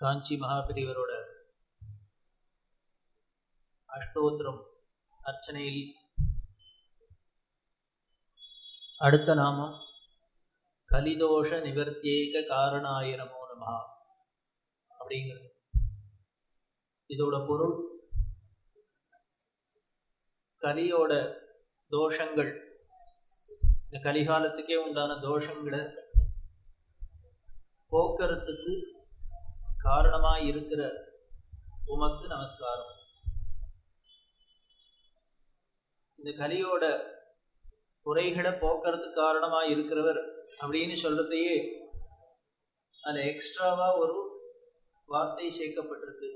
காஞ்சி மகாபெரிவரோட அஷ்டோத்திரம் அர்ச்சனையில் அடுத்த நாமம் கலிதோஷ நிவர்த்தியேக காரணாய நமோ நமஹ அப்படிங்கிறது. இதோட பொருள், கலியோட தோஷங்கள், இந்த கலிகாலத்துக்கே உண்டான தோஷங்களை போக்குறதுக்கு காரணமாக இருக்கிற உமக்கு நமஸ்காரம். இந்த கலியோட குறைகளை போக்குறதுக்கு காரணமாக இருக்கிறவர் அப்படின்னு சொல்றதையே அதில் எக்ஸ்ட்ராவா ஒரு வார்த்தை சேர்க்கப்பட்டிருக்கு.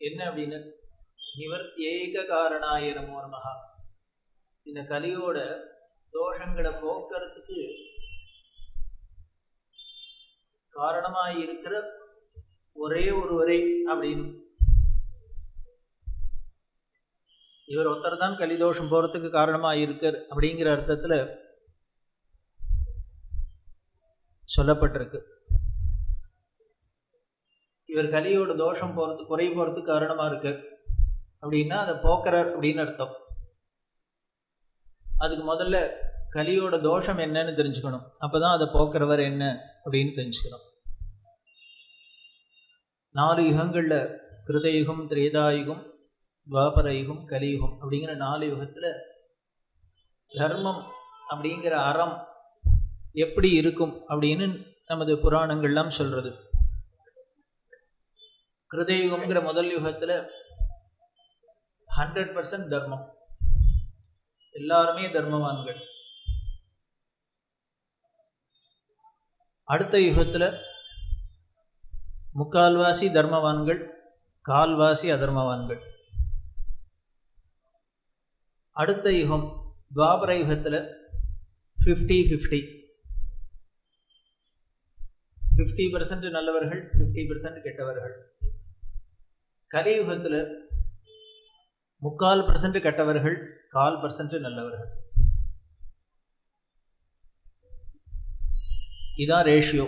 என்ன அப்படின்னு, நிவர்த்தியேக காரணாய நமோ நமஹ. இந்த கலியோட தோஷங்களை போக்குறதுக்கு காரணமாக இருக்கிற ஒரே ஒருவரை அப்படின்னு, இவர் ஒருத்தர் தான் கலிதோஷம் போறதுக்கு காரணமாக இருக்கார் அப்படிங்கிற அர்த்தத்துல சொல்லப்பட்டிருக்கு. இவர் கலியோட தோஷம் போறதுக்கு, குறை போறதுக்கு காரணமா இருக்கு அப்படின்னா அதை போக்குறார் அப்படின்னு அர்த்தம். அதுக்கு முதல்ல கலியோட தோஷம் என்னன்னு தெரிஞ்சுக்கணும். அப்பதான் அதை போக்குறவர் என்ன அப்படின்னு தெரிஞ்சுக்கணும். 4 யுகங்கள்ல கிருதயுகம், திரேதாயுகம், துவாபரயுகம், கலியுகம் அப்படிங்கிற 4 யுகத்துல தர்மம் அப்படிங்கிற அறம் எப்படி இருக்கும் அப்படின்னு நமது புராணங்கள்லாம் சொல்றது. கிருதயுகம்ங்கிற முதல் யுகத்துல 100% தர்மம், எல்லாருமே தர்மவான்கள். அடுத்த யுகத்துல முக்கால்வாசி தர்மவான்கள், கால்வாசி அதர்மவான்கள். அடுத்த யுகம் துவாபர யுகத்தில் 50-50, 50% நல்லவர்கள், 50% கெட்டவர்கள். கலியுகத்தில் 3/4% கெட்டவர்கள், 1/4% நல்லவர்கள். இதான் ரேஷியோ.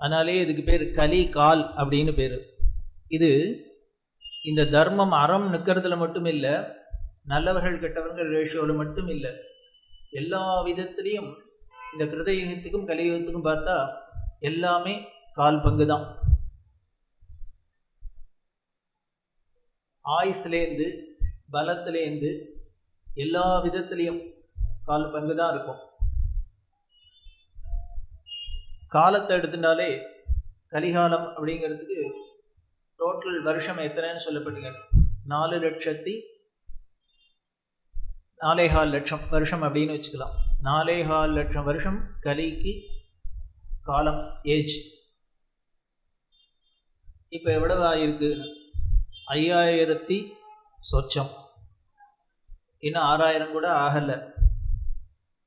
அதனாலே இதுக்கு பேர் கலி கால் அப்படின்னு பேர். இது இந்த தர்மம் அறம் நிற்கிறதுல மட்டும் இல்லை, நல்லவர்கள் கெட்டவர்கள் ரேஷியோவில் மட்டும் இல்லை, எல்லா விதத்திலையும் இந்த கிருதயுகத்துக்கும் கலியுகத்துக்கும் பார்த்தா எல்லாமே 1/4 பங்கு தான். ஆயுஸ்லேருந்து பலத்திலேருந்து எல்லா விதத்திலையும் 1/4 பங்கு தான் இருக்கும். காலத்தை எடுத்துட்டாலே கலிகாலம் அப்படிங்கிறதுக்கு டோட்டல் வருஷம் எத்தனைன்னு சொல்லப்பட்டுங்க, 4,04,500,000 வருஷம் அப்படின்னு வச்சுக்கலாம். 4,04,00,000 வருஷம் கலிக்கு காலம், ஏஜ். இப்போ எவ்வளவு ஆயிருக்கு? 5,000 சொச்சம். இன்னும் 6,000 கூட ஆகலை.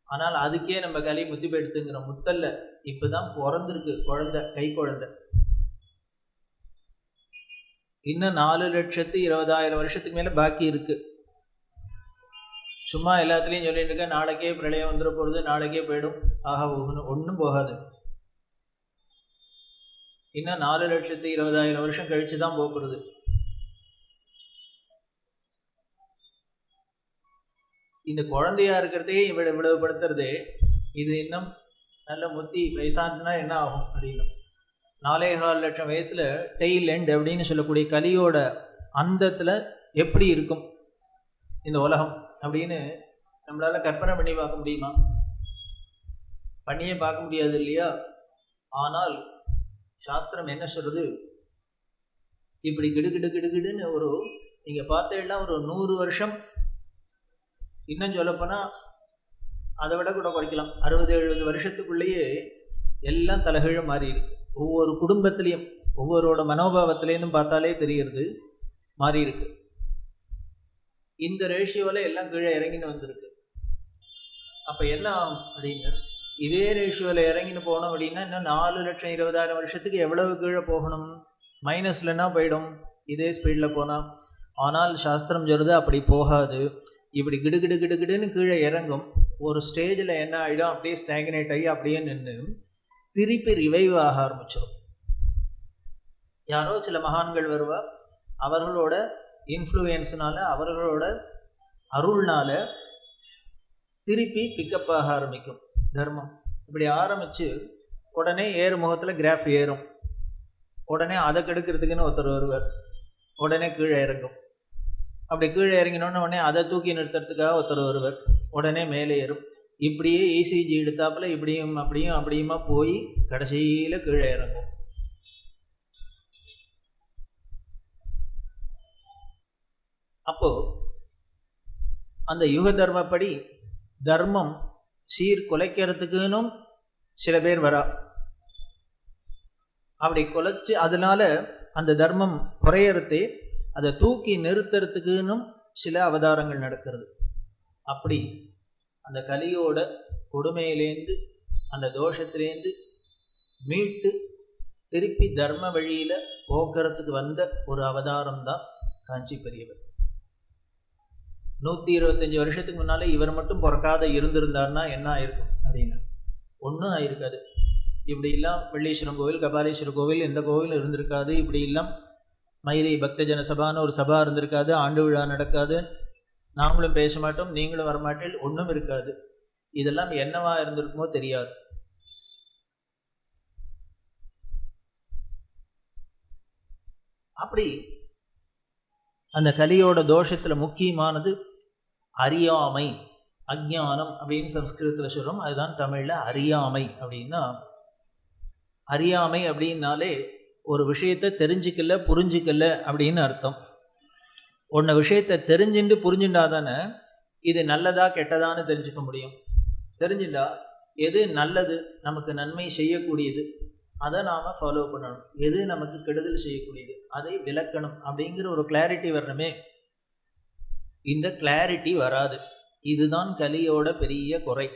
ஆனால் அதுக்கே நம்ம கலி முத்தி போயிடுத்துங்கிறோம். முத்தல்ல, இப்போதான் பிறந்திருக்கு குழந்தை, கை குழந்தை. இன்னும் 4,20,000 வருஷத்துக்கு மேலே பாக்கி இருக்கு. சும்மா எல்லாத்துலேயும் சொல்லிட்டு இருக்க நாளைக்கே பிரளயம் வந்துட போகிறது, நாளைக்கே போயிடும், ஆக ஒன்றும் போகாது. இன்னும் 4,20,000 வருஷம் கழிச்சு தான் போகிறது. இந்த குழந்தையா இருக்கிறதே இவ்வளவு படுத்துறதே, இது இன்னும் நல்ல முத்தி வயசானா என்ன ஆகும் அப்படின்னு. 4,400,000 வயசுல டெய்ல் எண்ட் அப்படின்னு சொல்லக்கூடிய கலியோட அந்தத்தில் எப்படி இருக்கும் இந்த உலகம் அப்படின்னு நம்மளால கற்பனை பண்ணி பார்க்க முடியுமா? பண்ணியே பார்க்க முடியாது இல்லையா? ஆனால் சாஸ்திரம் என்ன சொல்றது, இப்படி கிடுகிடுன்னு ஒரு, நீங்க பார்த்தீங்கன்னா ஒரு 100 வருஷம், இன்னும் சொல்லப்போனால் அதை விட கூட குறைக்கலாம், 60-70 வருஷத்துக்குள்ளேயே எல்லாம் தலைகீழ மாறி இருக்கு. ஒவ்வொரு குடும்பத்திலையும் ஒவ்வொருவோட மனோபாவத்திலேருந்து பார்த்தாலே தெரிகிறது மாறி இருக்கு. இந்த ரேஷியோவில் எல்லாம் கீழே இறங்கின்னு வந்திருக்கு. அப்போ என்ன ஆகும் அப்படின்னு, இதே ரேஷியோவில் இறங்கின்னு போனோம் அப்படின்னா இன்னும் 4,20,000 வருஷத்துக்கு எவ்வளவு கீழே போகணும்? மைனஸ்லன்னா போயிடும் இதே ஸ்பீடில் போனால். ஆனால் சாஸ்திரம் சொல்றது அப்படி போகாது. இப்படி கிடுகிடுன்னு கீழே இறங்கும். ஒரு ஸ்டேஜில் என்ன ஆகிடும், அப்படியே ஸ்டாக்னேட் ஆகி அப்படியே நின்று திருப்பி ரிவைவ் ஆக ஆரம்பிச்சிடும். யாரோ சில மகான்கள் வருவா, அவர்களோட இன்ஃப்ளூயன்ஸ்னால, அவர்களோட அருள்னால திருப்பி பிக்கப் ஆக ஆரம்பிக்கும் தர்மம். இப்படி ஆரம்பித்து உடனே ஏறுமுகத்தில் கிராஃப் ஏறும். உடனே அதை கெடுக்கிறதுக்குன்னு ஒருத்தர் வருவார், உடனே கீழே இறங்கும். அப்படி கீழே இறங்கினோன்னு உடனே அதை தூக்கி நிறுத்துறதுக்காக ஒருத்தர் வருவார், உடனே மேலே ஏறும். இப்படியே இசிஜி எடுத்தாப்புல இப்படியும் அப்படியும் அப்படியுமா போய் கடைசியில் கீழே இறங்கும். அப்போ அந்த யுக தர்மப்படி தர்மம் சீர்குலைக்கிறதுக்குன்னு சில பேர் வரா. அப்படி குலைச்சு அதனால அந்த தர்மம் குறையறதே, அதை தூக்கி நிறுத்துறதுக்குன்னு சில அவதாரங்கள் நடக்கிறது. அப்படி அந்த கலியோட கொடுமையிலேருந்து, அந்த தோஷத்திலேருந்து மீட்டு திருப்பி தர்ம வழியில போக்குறதுக்கு வந்த ஒரு அவதாரம் தான் காஞ்சி பெரியவர். 125 வருஷத்துக்கு முன்னால இவர் மட்டும் பிறக்காத இருந்திருந்தார்னா என்ன ஆயிருக்கும் அப்படின்னு, ஒன்றும் ஆயிருக்காது. இப்படி எல்லாம் வெள்ளீஸ்வரம் கோவில், கபாலீஸ்வரர் கோவில், எந்த கோவிலும் இருந்திருக்காது. இப்படி எல்லாம் மயிலை பக்தஜன சபான்னு ஒரு சபா இருந்திருக்காது. ஆண்டு விழா நடக்காது. நாங்களும் பேச மாட்டோம், நீங்களும் வரமாட்டேன், ஒன்றும் இருக்காது. இதெல்லாம் என்னவா இருந்திருக்குமோ தெரியாது. அப்படி அந்த கலியோட தோஷத்துல முக்கியமானது அறியாமை, அஜ்ஞானம் அப்படின்னு சம்ஸ்கிருதத்தில் சொல்கிறோம். அதுதான் தமிழில் அறியாமை. அப்படின்னா அறியாமை அப்படின்னாலே ஒரு விஷயத்தை தெரிஞ்சிக்கல, புரிஞ்சிக்கல அப்படின்னு அர்த்தம். ஒன்றை விஷயத்தை தெரிஞ்சுட்டு புரிஞ்சுட்டாதானே இது நல்லதா கெட்டதான்னு தெரிஞ்சுக்க முடியும். தெரிஞ்சுட்டா எது நல்லது, நமக்கு நன்மை செய்யக்கூடியது, அதை நாம் ஃபாலோ பண்ணணும். எது நமக்கு கெடுதல் செய்யக்கூடியது, அதை விளக்கணும். அப்படிங்கிற ஒரு கிளாரிட்டி வரணுமே. இந்த கிளாரிட்டி வராது. இதுதான் கலியோட பெரிய குறை.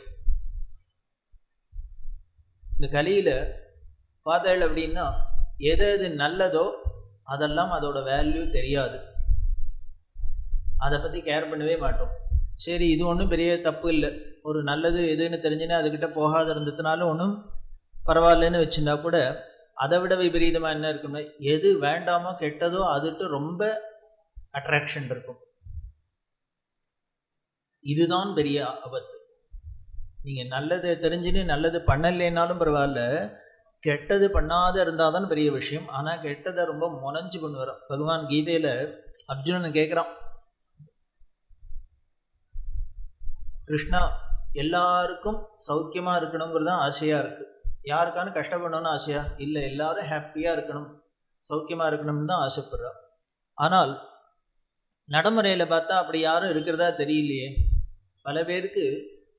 இந்த கலியில் பார்த்தல் அப்படின்னா எது எது நல்லதோ அதெல்லாம் அதோட வேல்யூ தெரியாது. அதை பற்றி கேர் பண்ணவே மாட்டோம். சரி, இது ஒன்றும் பெரிய தப்பு இல்லை, ஒரு நல்லது எதுன்னு தெரிஞ்சுன்னா அதுக்கிட்ட போகாத இருந்ததுனால ஒன்றும் பரவாயில்லன்னு வச்சுருந்தா கூட, அதை விட விபரீதமாக என்ன இருக்குன்னா, எது வேண்டாமோ கெட்டதோ அதுட்டு ரொம்ப அட்ராக்ஷன் இருக்கும். இதுதான் பெரிய ஆபத்து. நீங்கள் நல்லது தெரிஞ்சுன்னு நல்லது பண்ணலைன்னாலும் பரவாயில்ல, கெட்டது பண்ணாத இருந்தால் தான் பெரிய விஷயம். ஆனால் கெட்டதை ரொம்ப முனைஞ்சு பண்ணுவார். பகவான் கீதையில் அர்ஜுனன் கேட்குறான், கிருஷ்ணா எல்லாருக்கும் சௌக்கியமாக இருக்கணுங்கிறது தான் ஆசையாக இருக்குது, யாருக்கானு கஷ்டப்படணும்னு ஆசையா இல்லை, எல்லாரும் ஹாப்பியாக இருக்கணும், சௌக்கியமாக இருக்கணும்னு தான் ஆசைப்படுறா. ஆனால் நடைமுறையில் பார்த்தா அப்படி யாரும் இருக்கிறதா தெரியலையே. பல பேருக்கு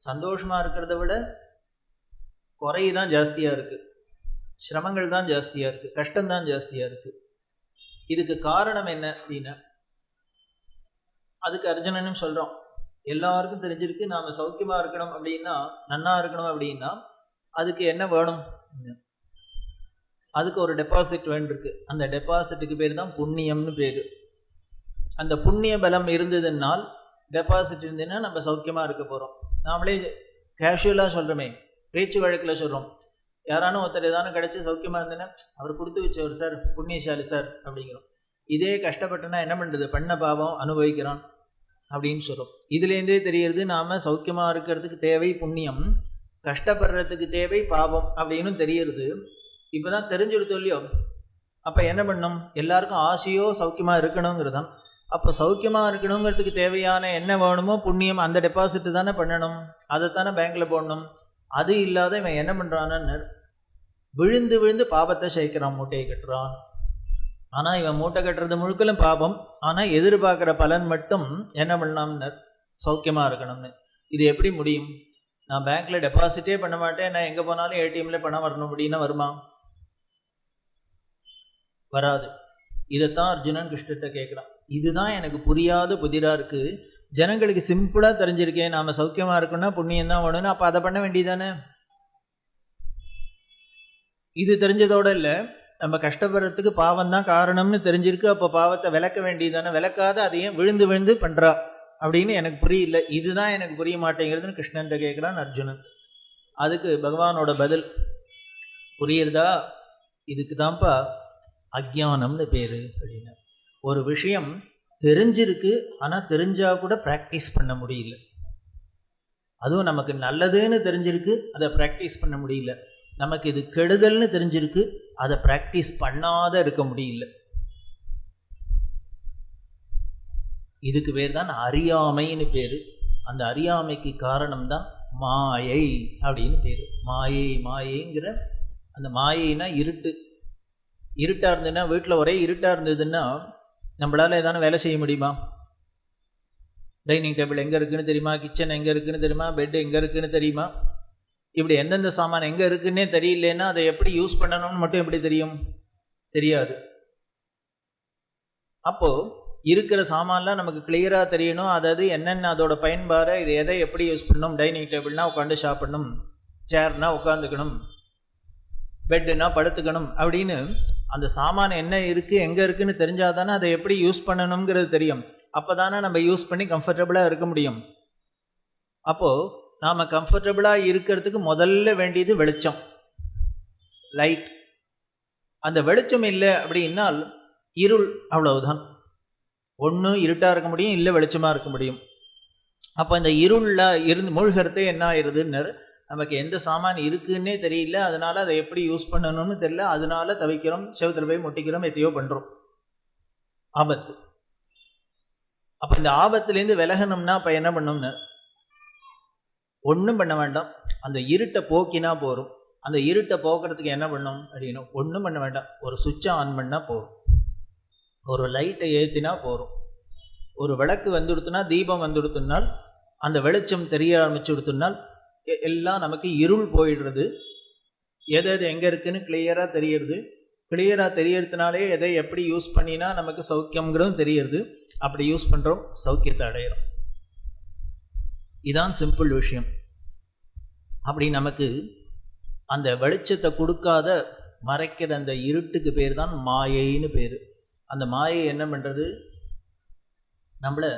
சந்தோஷமாக இருக்கிறத விட குறை தான் ஜாஸ்தியாக இருக்குது, சிரமங்கள் தான் ஜாஸ்தியாக இருக்குது, கஷ்டம்தான் ஜாஸ்தியாக இருக்குது. இதுக்கு காரணம் என்ன அப்படின்னா, அதுக்கு அர்ஜுனனும் சொல்கிறோம், எல்லாருக்கும் தெரிஞ்சிருக்கு நாம் சௌக்கியமாக இருக்கணும் அப்படின்னா, நன்னா இருக்கணும் அப்படின்னா அதுக்கு என்ன வேணும், அதுக்கு ஒரு டெபாசிட் வேண்டியிருக்கு. அந்த டெபாசிட்டுக்கு பேர் தான் புண்ணியம்னு பேர். அந்த புண்ணிய பலம் இருந்ததுனால், டெபாசிட் இருந்ததுன்னா நம்ம சௌக்கியமாக இருக்க போகிறோம். நாமளே கேஷுவலாக சொல்கிறோமே, பேச்சு வழக்கில் சொல்கிறோம், யாரானும் ஒருத்தர் ஏதானு கிடச்சி சௌக்கியமாக இருந்தேன்னா அவர் கொடுத்து வச்சவர் சார், புண்ணியசாலி சார் அப்படிங்கிறோம். இதே கஷ்டப்பட்டுனா என்ன பண்ணுறது, பண்ண பாவம் அனுபவிக்கிறான் அப்படின்னு சொல்கிறோம். இதுலேருந்தே தெரிகிறது நாம் சௌக்கியமாக இருக்கிறதுக்கு தேவை புண்ணியம், கஷ்டப்படுறதுக்கு தேவை பாவம் அப்படின்னு தெரியுறது. இப்போ தான் தெரிஞ்சுடுத்தோ இல்லையோ. அப்போ என்ன பண்ணணும், எல்லாருக்கும் ஆசையோ சௌக்கியமாக இருக்கணுங்கிறதான். அப்போ சௌக்கியமாக இருக்கணுங்கிறதுக்கு தேவையான என்ன வேணுமோ புண்ணியம், அந்த டெபாசிட்டு தானே பண்ணணும், அதைத்தானே பேங்க்கில் போடணும். அது இல்லாத இவன் என்ன பண்ணுறான்னு விழுந்து விழுந்து பாபத்தை சேர்க்கிறான், மூட்டையை கட்டுறான். ஆனால் இவன் மூட்டை கட்டுறது முழுக்கலும் பாபம். ஆனால் எதிர்பார்க்குற பலன் மட்டும் என்ன பண்ணலாம்னு, சௌக்கியமாக இருக்கணும்னு. இது எப்படி முடியும்? நான் பேங்க்கில் டெபாசிட்டே பண்ண மாட்டேன், நான் எங்கே போனாலும் ஏடிஎம்மில் பணம் வரணும் அப்படின்னா வருமா? வராது. இதைத்தான் அர்ஜுனன் கிருஷ்ணர்கிட்ட கேட்குறான். இதுதான் எனக்கு புரியாத புதிராக இருக்குது. ஜனங்களுக்கு சிம்பிளாக தெரிஞ்சிருக்கேன், நாம் சௌக்கியமாக இருக்கணும்னா புண்ணியம் தான் வேணும்னு. அப்போ அதை பண்ண வேண்டியதானே? இது தெரிஞ்சதோடு இல்லை, நம்ம கஷ்டப்படுறதுக்கு பாவம் தான் காரணம்னு தெரிஞ்சிருக்கு. அப்போ பாவத்தை விளக்க வேண்டியதானே? விளக்காத அதையும் விழுந்து விழுந்து பண்ணுறா அப்படின்னு எனக்கு புரியல, இதுதான் எனக்கு புரிய மாட்டேங்கிறதுன்னு கிருஷ்ணன்ட்ட கேட்குறான் அர்ஜுனன். அதுக்கு பகவானோட பதில் புரியுறதா, இதுக்கு தான்ப்பா அஜ்ஞானம்னு பேர் அப்படின்னு. ஒரு விஷயம் தெரிஞ்சிருக்கு, ஆனால் தெரிஞ்சால் கூட ப்ராக்டிஸ் பண்ண முடியல. அதுவும் நமக்கு நல்லதுன்னு தெரிஞ்சிருக்கு, அதை ப்ராக்டிஸ் பண்ண முடியல. நமக்கு இது கெடுதல்னு தெரிஞ்சிருக்கு, அதை ப்ராக்டிஸ் பண்ணாத இருக்க முடியல. இதுக்கு பேர் தான் அறியாமைன்னு பேர். அந்த அறியாமைக்கு காரணம்தான் மாயை அப்படின்னு பேர். மாயை மாயைங்கிற அந்த மாயைனா இருட்டு. இருட்டாக இருந்ததுன்னா, வீட்டில் ஒரே இருட்டாக இருந்ததுன்னா நம்மளால் ஏதான வேலை செய்ய முடியுமா? டைனிங் டேபிள் எங்கே இருக்குதுன்னு தெரியுமா? கிச்சன் எங்கே இருக்குதுன்னு தெரியுமா? பெட் எங்கே இருக்குதுன்னு தெரியுமா? இப்படி எந்தெந்த சாமான் எங்கே இருக்குன்னே தெரியலன்னா அதை எப்படி யூஸ் பண்ணணும்னு மட்டும் எப்படி தெரியும்? தெரியாது. அப்போது இருக்கிற சாமான்லாம் நமக்கு கிளியராக தெரியணும். அதாவது என்னென்ன அதோட பயன்பாடு, இது எதை எப்படி யூஸ் பண்ணணும். டைனிங் டேபிள்னால் உட்காந்து சாப்பிடணும், சேர்னா உட்காந்துக்கணும், பெட்டுனா படுத்துக்கணும் அப்படின்னு அந்த சாமான் என்ன இருக்குது எங்கே இருக்குதுன்னு தெரிஞ்சால் தானே அதை எப்படி யூஸ் பண்ணணுங்கிறது தெரியும். அப்போ தானே நம்ம யூஸ் பண்ணி கம்ஃபர்டபுளாக இருக்க முடியும். அப்போது நாம் கம்ஃபர்டபுளாக இருக்கிறதுக்கு முதல்ல வேண்டியது வெளிச்சம், லைட். அந்த வெளிச்சம் இல்லை அப்படின்னால் இருள், அவ்வளவுதான். ஒன்று இருட்டாக இருக்க முடியும், இல்லை வெளிச்சமாக இருக்க முடியும். அப்போ இந்த இருளில் இருந்து மூழ்கிறதே என்ன ஆயிடுதுன்னு, நமக்கு எந்த சாமான் இருக்குன்னே தெரியல, அதனால் அதை எப்படி யூஸ் பண்ணணும்னு தெரியல, அதனால தவிக்கிறோம், செவத்தில் போய் முட்டிக்கிறோம், எத்தையோ பண்ணுறோம். ஆபத்து. அப்போ இந்த ஆபத்துலேருந்து விலகணும்னா இப்போ என்ன பண்ணணும்னு, ஒன்றும் பண்ண வேண்டாம், அந்த இருட்டை போக்கினா போகும். அந்த இருட்டை போக்குறதுக்கு என்ன பண்ணணும் அப்படின்னா, ஒன்றும் பண்ண வேண்டாம், ஒரு சுவிட்சை ஆன் பண்ணால் போகும், ஒரு லைட்டை ஏற்றினா போகும். ஒரு விளக்கு வந்துடுத்துனா, தீபம் வந்துடுத்துனால், அந்த வெளிச்சம் தெரிய ஆரம்பிச்சு கொடுத்துனால் எல்லாம் நமக்கு இருள் போயிடுறது. எது எது எங்கே இருக்குதுன்னு கிளியராக தெரியுது. கிளியராக தெரியறதுனாலே எதை எப்படி யூஸ் பண்ணினா நமக்கு சௌக்கியங்கிறதும் தெரியுது. அப்படி யூஸ் பண்ணுறோம், சௌக்கியத்தை அடையிறோம். இதான் சிம்பிள் விஷயம். அப்படி நமக்கு அந்த வெளிச்சத்தை கொடுக்காத மறைக்கிற அந்த இருட்டுக்கு பேர் தான் மாயைன்னு பேர். அந்த மாயை என்ன பண்ணுறது, நம்மளை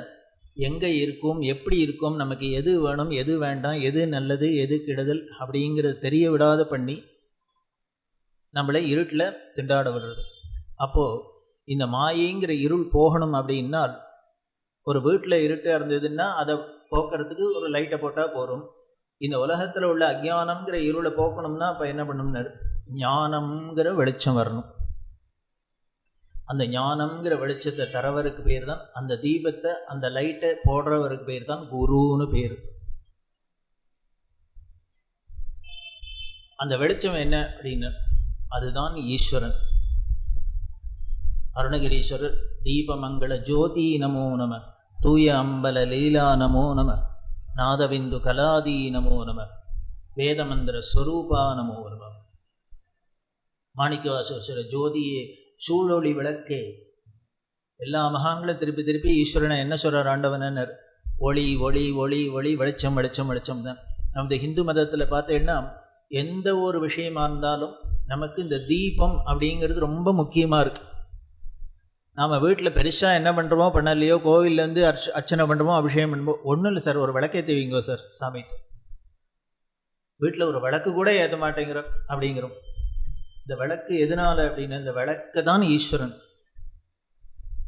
எங்கே இருக்கும், எப்படி இருக்கும், நமக்கு எது வேணும், எது வேண்டாம், எது நல்லது, எது கெடுதல் அப்படிங்கிறது தெரிய விடாத பண்ணி நம்மளை இருட்டில் திண்டாட விடுறது. அப்போது இந்த மாயைங்கிற இருள் போகணும் அப்படின்னால், ஒரு வீட்டில் இருட்டாக இருந்ததுன்னா அதை போக்குறதுக்கு ஒரு லைட்டை போட்டால் போகும். இந்த உலகத்தில் உள்ள அஜ்ஞானம்ங்கிற இருளை போக்கணும்னா அப்போ என்ன பண்ணணும்னு, ஞானம்ங்கிற வெளிச்சம் வரணும். அந்த ஞானம்ங்கிற வெளிச்சத்தை தரவருக்கு பேர் தான், அந்த தீபத்தை அந்த லைட்டை போடுறவருக்கு பேர் தான் குருன்னு பேர். அந்த வெளிச்சம் என்ன அப்படின்னு, அதுதான் ஈஸ்வரன். அருணகிரீஸ்வரர் தீபமங்கள ஜோதி நமோ நம, தூய அம்பல லீலா நமோ நம, நாதவிந்து கலாதி நமோ நம, வேதமந்திர ஸ்வரூபா நமோ நம. மாணிக்கவாசகர் ஜோதியே சூழொளி விளக்கே. எல்லா மகான்களும் திருப்பி திருப்பி ஈஸ்வரனை என்ன சொல்கிறார் ஆண்டவனர், ஒளி ஒளி ஒளி ஒளி, வெளிச்சம் வெளிச்சம் வெளிச்சம் தான். நமது ஹிந்து மதத்தில் பார்த்தீங்கன்னா எந்த ஒரு விஷயமா இருந்தாலும் நமக்கு இந்த தீபம் அப்படிங்கிறது ரொம்ப முக்கியமாக இருக்குது. நாம் வீட்டில் பெருசாக என்ன பண்ணுறோமோ பண்ணலையோ, கோவிலேருந்து அர்ச்சனை பண்ணுறோமோ, அபிஷேகம் பண்ணுறோமோ, ஒன்றும் இல்லை சார், ஒரு விளக்கேற்றி வைங்கோ சார் சாமிட்டு. வீட்டில் ஒரு விளக்கு கூட ஏற்ற மாட்டேங்கிறோம் அப்படிங்கிறோம். இந்த விளக்கு எதனால் அப்படின்னு, இந்த விளக்கு தான் ஈஸ்வரன்.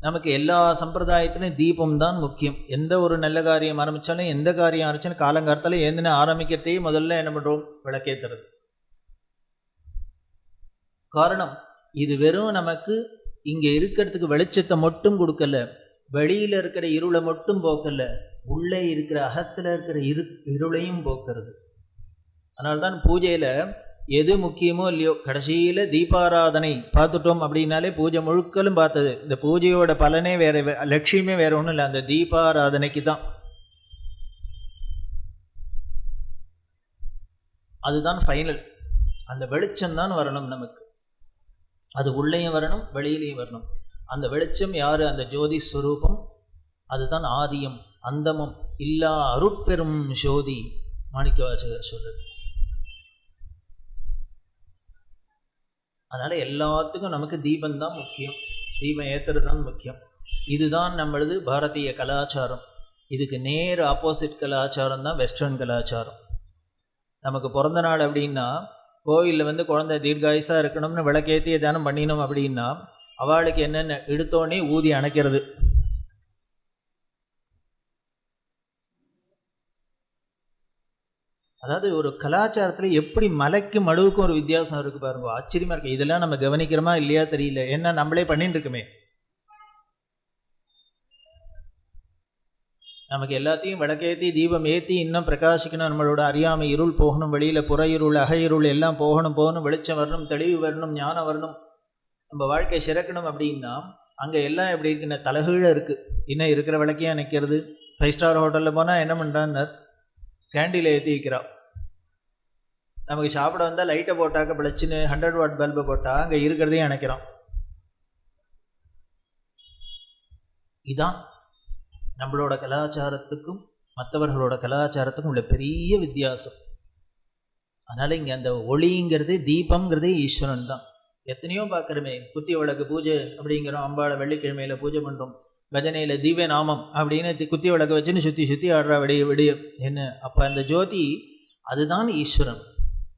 நமக்கு எல்லா சம்பிரதாயத்திலையும் தீபம் தான் முக்கியம். எந்த ஒரு நல்ல காரியம் ஆரம்பித்தாலும், எந்த காரியம் ஆரம்பித்தாலும் காலங்காலத்தில் ஏந்தின ஆரம்பிக்கிறதையே முதல்ல என்ன பண்ணுறோம், விளக்கேற்றுறது. காரணம், இது வெறும் நமக்கு இங்கே இருக்கிறதுக்கு வெளிச்சத்தை மட்டும் கொடுக்கல, வெளியில் இருக்கிற இருளை மட்டும் போக்கல, உள்ளே இருக்கிற அகத்தில் இருக்கிற இருளையும் போக்குறது. அதனால்தான் பூஜையில் எது முக்கியமோ இல்லையோ, கடைசியில் தீபாராதனை பார்த்துட்டோம் அப்படின்னாலே பூஜை முழுக்கலும் பார்த்தது. இந்த பூஜையோட பலனே வேறு, லட்சியமே வேறு ஒன்றும் இல்லை, அந்த தீபாராதனைக்கு தான். அதுதான் ஃபைனல். அந்த வெளிச்சம்தான் வரணும் நமக்கு. அது உள்ளேயும் வரணும், வெளியிலையும் வரணும். அந்த வெளிச்சம் யார், அந்த ஜோதி ஸ்வரூபம். அதுதான் ஆதியும் அந்தமும் இல்லா அருட்பெரும் ஜோதி மாணிக்கவாசகர் சொல்றது. அதனால் எல்லாத்துக்கும் நமக்கு தீபம் தான் முக்கியம், தீபம் ஏற்றுறது தான் முக்கியம். இதுதான் நம்மளது பாரதிய கலாச்சாரம். இதுக்கு நேர் ஆப்போசிட் கலாச்சாரம் தான் வெஸ்டர்ன் கலாச்சாரம். நமக்கு பிறந்த நாள் அப்படின்னா கோவிலில் குழந்தை தீர்காயுசாக இருக்கணும்னு விளக்கேற்றிய தியானம் பண்ணினோம் அப்படின்னா அவளுக்கு என்னென்ன எடுத்தோடனே ஊதி அணைக்கிறது. அதாவது ஒரு கலாச்சாரத்தில் எப்படி மலைக்கும் மடுவுக்கும் ஒரு வித்தியாசம் இருக்குது பாருங்க, ஆச்சரியமாக இருக்குது. இதெல்லாம் நம்ம கவனிக்கிறோமா இல்லையா தெரியல, என்ன நம்மளே பண்ணிட்டு இருக்குமே. நமக்கு எல்லாத்தையும் விளக்கேற்றி தீபம் ஏற்றி இன்னும் பிரகாசிக்கணும், நம்மளோட அறியாமை இருள் போகணும், வெளியில் புற இருள் அக இருள் எல்லாம் போகணும், வெளிச்சம் வரணும், தெளிவு வரணும், ஞானம் வரணும், நம்ம வாழ்க்கை சிறக்கணும். அப்படின்னா அங்கே எல்லாம் எப்படி இருக்குன்னா தலைகீழ இருக்குது. இன்னும் இருக்கிற விளக்கையாக நிற்கிறது. 5 ஸ்டார் ஹோட்டலில் போனால் என்ன பண்ணுறான்னு கேண்டில் ஏற்றி வைக்கிறான். நமக்கு சாப்பிட வந்தால் லைட்டை போட்டாக்க பிழைச்சின்னு 100 வாட் பல்பை போட்டால் அங்கே இருக்கிறதையும் அணைக்கிறான். இதான் நம்மளோட கலாச்சாரத்துக்கும் மற்றவர்களோட கலாச்சாரத்துக்கும் உள்ள பெரிய வித்தியாசம். அதனால் இங்கே அந்த ஒளிங்கிறது தீபம்ங்கிறதே ஈஸ்வரன் தான். எத்தனையோ பார்க்குறோமே, குத்தி விளக்கு பூஜை அப்படிங்கிறோம், அம்பாளை வெள்ளிக்கிழமையில் பூஜை பண்ணுறோம், பஜனையில் தீப நாமம் அப்படின்னு குத்தி விளக்கு வச்சுன்னு சுற்றி ஆடுறா விடிய என்ன. அப்போ அந்த ஜோதி அதுதான் ஈஸ்வரன்.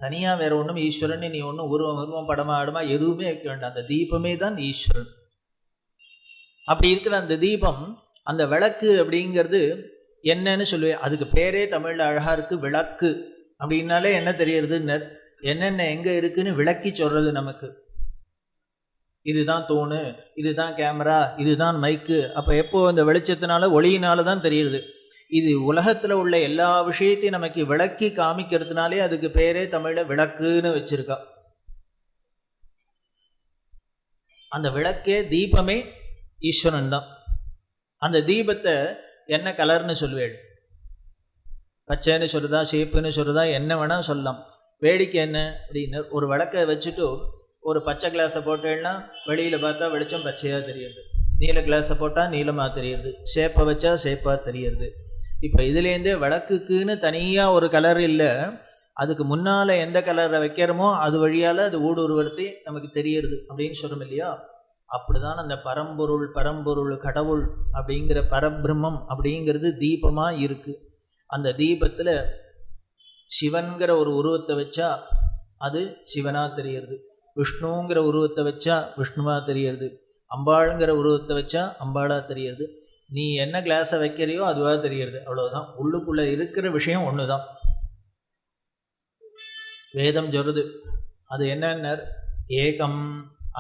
தனியாக வேறு ஒன்றும் ஈஸ்வரன் நீ ஒன்றும் உருவம் படமாக ஆடுமா எதுவுமே வைக்க வேண்டாம். அந்த தீபமே தான் ஈஸ்வரன். அப்படி இருக்கிற அந்த தீபம், அந்த விளக்கு அப்படிங்கிறது என்னன்னு சொல்லுவேன். அதுக்கு பேரே தமிழில் அழகாக இருக்குது, விளக்கு. அப்படின்னாலே என்ன தெரியறதுன்னு என்னென்ன எங்கே இருக்குன்னு விளக்கி சொல்கிறது நமக்கு. இதுதான் தூணு, இதுதான் கேமரா, இதுதான் மைக்கு. அப்போ எப்போ இந்த வெளிச்சத்தினால ஒளியினால தான் தெரியுது. இது உலகத்தில் உள்ள எல்லா விஷயத்தையும் நமக்கு விளக்கி காமிக்கிறதுனாலே அதுக்கு பேரே தமிழில் விளக்குன்னு வச்சிருக்கா. அந்த விளக்கே தீபமே ஈஸ்வரன் தான். அந்த தீபத்தை என்ன கலர்னு சொல்வேள், பச்சைன்னு சொல்கிறதா ஷேப்புன்னு சொல்கிறதா என்ன வேணால் சொல்லலாம். வேடிக்கை என்ன அப்படின்னு ஒரு விளக்கை வச்சுட்டு ஒரு பச்சை கிளாஸை போட்டேன்னா வெளியில் பார்த்தா வெளிச்சம் பச்சையாக தெரியுது, நீல கிளாஸை போட்டால் நீளமாக தெரியுது, ஷேப்பை வச்சா ஷேப்பாக தெரியுது. இப்போ இதுலேருந்தே விளக்குக்குன்னு தனியாக ஒரு கலர் இல்லை, அதுக்கு முன்னால் எந்த கலரை வைக்கிறோமோ அது வழியால் அது ஊடுருவத்தை நமக்கு தெரியுது அப்படின்னு சொல்கிறோம் இல்லையா. அப்படிதான் அந்த பரம்பொருள் கடவுள் அப்படிங்கிற பரபிரம்மம் அப்படிங்கிறது தீபமாக இருக்குது. அந்த தீபத்தில் சிவன்கிற ஒரு உருவத்தை வச்சா அது சிவனாக தெரியுது, விஷ்ணுங்கிற உருவத்தை வச்சா விஷ்ணுவாக தெரியுது, அம்பாளுங்கிற உருவத்தை வச்சா அம்பாளாக தெரியுது. நீ என்ன கிளாஸை வைக்கிறையோ அதுவாக தெரியுது, அவ்வளோதான். உள்ளுக்குள்ளே இருக்கிற விஷயம் ஒன்று தான். வேதம் சொல்லுது அது என்னன்னு ஏகம்,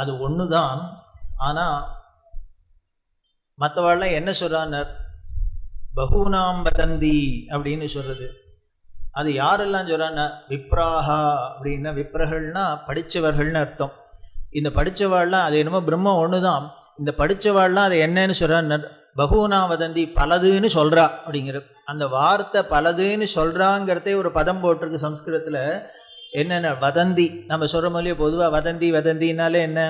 அது ஒன்று தான். ஆனால் மற்றவாள்லாம் என்ன சொல்கிறான்னர் பகுனாம் வதந்தி அப்படின்னு சொல்கிறது. அது யாரெல்லாம் சொல்கிறான்னா விப்ராஹா அப்படின்னா, விப்ரகள்னா படித்தவர்கள்னு அர்த்தம். இந்த படித்தவாள்லாம் அது என்னமோ பிரம்மம் ஒன்று தான். இந்த படித்தவாள்லாம் அது என்னன்னு சொல்கிறான்னு பகுனா வதந்தி பலதுன்னு சொல்கிறா அப்படிங்கிற அந்த வார்த்தை பலதுன்னு சொல்கிறாங்கிறதே ஒரு பதம் போட்டிருக்கு சம்ஸ்கிருதத்தில். என்னென்ன வதந்தி நம்ம சொல்கிற மாதிரியே பொதுவாக வதந்தினாலே என்ன,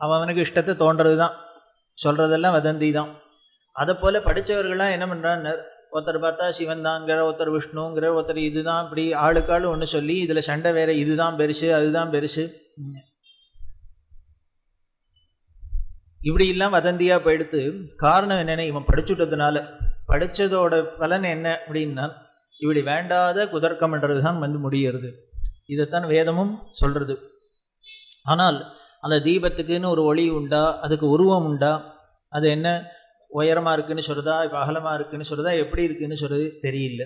அவனுக்கு இஷ்டத்தை தோன்றது தான், சொல்கிறதெல்லாம் வதந்தி தான். அதை போல் படித்தவர்கள்லாம் என்ன பண்ணுறான்னு ஒருத்தர் பார்த்தா சிவன் தாங்கிற, ஒருத்தர் விஷ்ணுங்கிற, ஒருத்தர் இதுதான், இப்படி ஆளுக்காள் ஒன்று சொல்லி இதில் சண்டை வேறு, இதுதான் பெருசு அதுதான் பெருசு, இப்படி எல்லாம் வதந்தியாக போயிடுத்து. காரணம் என்னென்ன, இவன் படிச்சுட்டதுனால. படித்ததோட பலன் என்ன அப்படின்னா இப்படி வேண்டாத குதர்க்கம்ன்றது தான் முடிகிறது. இதைத்தான் வேதமும் சொல்கிறது. ஆனால் அந்த தீபத்துக்குன்னு ஒரு ஒளி உண்டா, அதுக்கு உருவம் உண்டா, அது என்ன உயரமாக இருக்குதுன்னு சொல்கிறதா, இப்போ அகலமாக இருக்குதுன்னு சொல்கிறதா, எப்படி இருக்குதுன்னு சொல்கிறது தெரியல.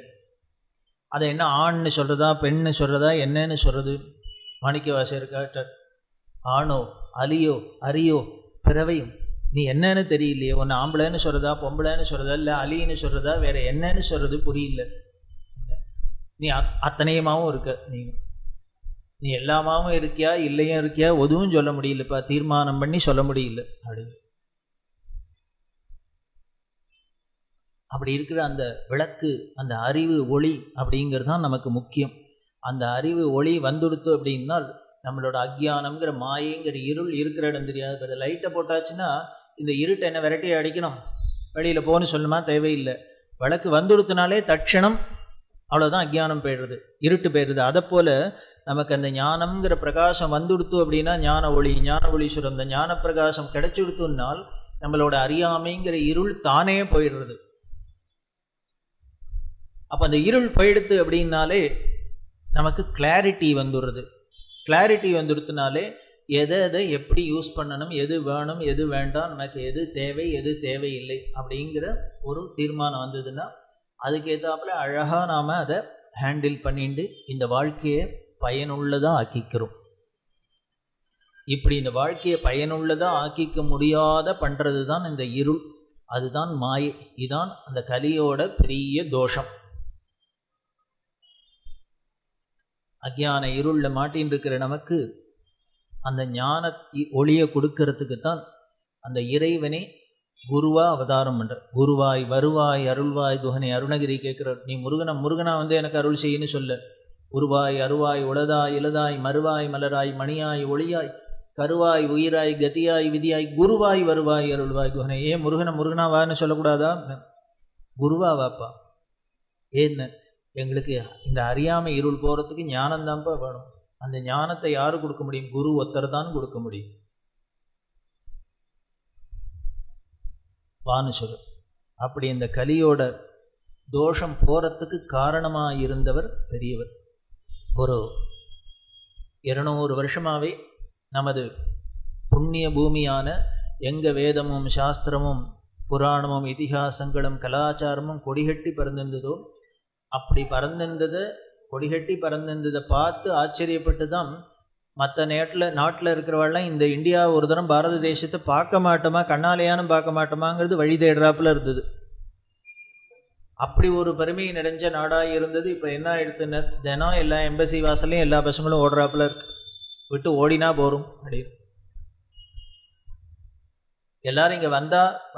அதை என்ன ஆண்னு சொல்கிறதா பெண்ணு சொல்கிறதா என்னன்னு சொல்கிறது. மாணிக்கவாசகர் கேட்டார், ஆணோ அலியோ அரியோ பிறவையும் நீ என்னன்னு தெரியலையே, ஒன்று ஆம்பளைன்னு சொல்கிறதா பொம்பளைன்னு சொல்கிறதா இல்லை அலின்னு சொல்கிறதா வேறு என்னன்னு சொல்கிறது புரியல. நீ அத்தனையமாகவும் இருக்க, நீ எல்லாமாவும் இருக்கியா இல்லையும் இருக்கியா எதுவும் சொல்ல முடியலப்பா, தீர்மானம் பண்ணி சொல்ல முடியல. அப்படி இருக்கிற அந்த விளக்கு, அந்த அறிவு ஒளி அப்படிங்கிறது தான் நமக்கு முக்கியம். அந்த அறிவு ஒளி வந்துடுத்து அப்படின்னால் நம்மளோட அக்ஞானம்ங்கிற மாயங்கிற இருள் இருக்கிற இடம் தெரியாது. இப்போ லைட்டை போட்டாச்சுன்னா இந்த இருட்டை என்ன விரட்டி அடிக்கணும், வெளியில் போகணும்னு சொல்லணுமா தேவையில்லை. விளக்கு வந்துடுத்துனாலே தட்சணம் அவ்வளோதான், அக்ஞானம் போயிடுறது, இருட்டு போயிடுறது. அதை போல் நமக்கு அந்த ஞானம்ங்கிற பிரகாசம் வந்துடுத்து அப்படின்னா ஞான ஒளி சுரம், இந்த ஞான பிரகாசம் கிடைச்சிடுத்துனால் நம்மளோட அறியாமைங்கிற இருள் தானே போயிடுறது. அப்போ அந்த இருள் போயிடுத்து அப்படின்னாலே நமக்கு கிளாரிட்டி வந்துடுறது. கிளாரிட்டி வந்துடுத்துனாலே எதை எப்படி யூஸ் பண்ணணும், எது வேணும் எது வேண்டாம், நமக்கு எது தேவை எது தேவையில்லை அப்படிங்கிற ஒரு தீர்மானம் வந்ததுன்னா அதுக்கேற்றாப்புல அழகாக நாம் அதை ஹேண்டில் பண்ணிட்டு இந்த வாழ்க்கையை பயனுள்ளதாக ஆக்கிக்கிறோம். இப்படி இந்த வாழ்க்கையை பயனுள்ளதாக ஆக்கிக்க முடியாத பண்ணுறது தான் இந்த இருள், அதுதான் மாயை. இதுதான் அந்த கலியோட பெரிய தோஷம். அஞ்ஞான இருளில் மாட்டின்னு இருக்கிற நமக்கு அந்த ஞான ஒளியை கொடுக்கறதுக்கு தான் அந்த இறைவனே குருவா அவதாரம் பண்ற. குருவாய் வருவாய் அருள்வாய் குஹனை அருணகிரி கேட்குறார், நீ முருகனா எனக்கு அருள் செய்யன்னு சொல்ல. உருவாய் அருவாய் உளதாய் இலதாய் மறுவாய் மலராய் மணியாய் ஒளியாய் கருவாய் உயிராய் கதியாய் விதியாய் குருவாய் வருவாய் அருள்வாய் குஹனை. ஏன் முருகனா வான்னு சொல்லக்கூடாதா? குருவா வாப்பா. ஏன்னு எங்களுக்கு இந்த அறியாமை இருள் போகிறதுக்கு ஞானம்தான்ப்பா வேணும். அந்த ஞானத்தை யாரு கொடுக்க முடியும்? குரு ஒருத்தர் தான் கொடுக்க முடியும். வான்னு சொல்லு. அப்படி இந்த கலியோட தோஷம் போகிறதுக்கு காரணமாக இருந்தவர் பெரியவர். ஒரு 200 வருஷமாகவே நமது புண்ணிய பூமியான எங்கள் வேதமும் சாஸ்திரமும் புராணமும் இதிகாசங்களும் கலாச்சாரமும் கொடிகட்டி பறந்திருந்ததோ அப்படி பறந்திருந்ததை கொடிகட்டி பறந்திருந்ததை பார்த்து ஆச்சரியப்பட்டு தான் மற்ற நாட்டில் இருக்கிறவாள்லாம் இந்த இந்தியா ஒரு தரம் பாரத தேசத்தை பார்க்க மாட்டோமா, கண்ணாலேயானும் பார்க்க மாட்டோமாங்கிறது வழி தேடுறாப்புல இருந்தது. அப்படி ஒரு பெருமையை நிறைஞ்ச நாடாக இருந்தது. இப்போ என்ன எடுத்துனர், தினம் எல்லா எம்பசி வாசலையும் எல்லா பசங்களும் ஓடுறாப்புல இருக்கு. விட்டு ஓடினா போகிறோம் அப்படின்னு. எல்லாரும் இங்கே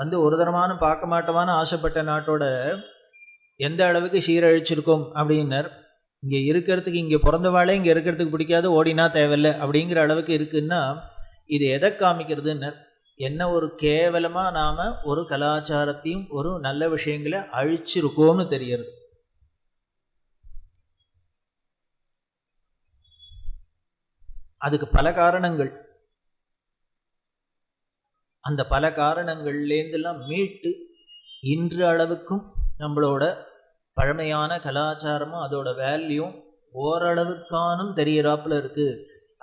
வந்து ஒரு தரமான பார்க்க மாட்டோமான்னு ஆசைப்பட்ட நாட்டோட எந்த அளவுக்கு சீரழிச்சிருக்கோம் அப்படின்னர். இங்கே இருக்கிறதுக்கு, இங்கே பிறந்தவாளே இங்கே இருக்கிறதுக்கு பிடிக்காது, ஓடினா தேவையில்லை அப்படிங்கிற அளவுக்கு இருக்குன்னா இது எதை காமிக்கிறதுன்னர், என்ன ஒரு கேவலமாக நாம் ஒரு கலாச்சாரத்தையும் ஒரு நல்ல விஷயங்களை அழிச்சிருக்கோம்னு தெரியறது. அதுக்கு பல காரணங்கள். அந்த பல காரணங்கள்லேருந்தெல்லாம் மீட்டு இன்று அளவுக்கும் நம்மளோட பழமையான கலாச்சாரமும் அதோட வேல்யூம் ஓரளவுக்கானும் தெரியறாப்புல இருக்குது.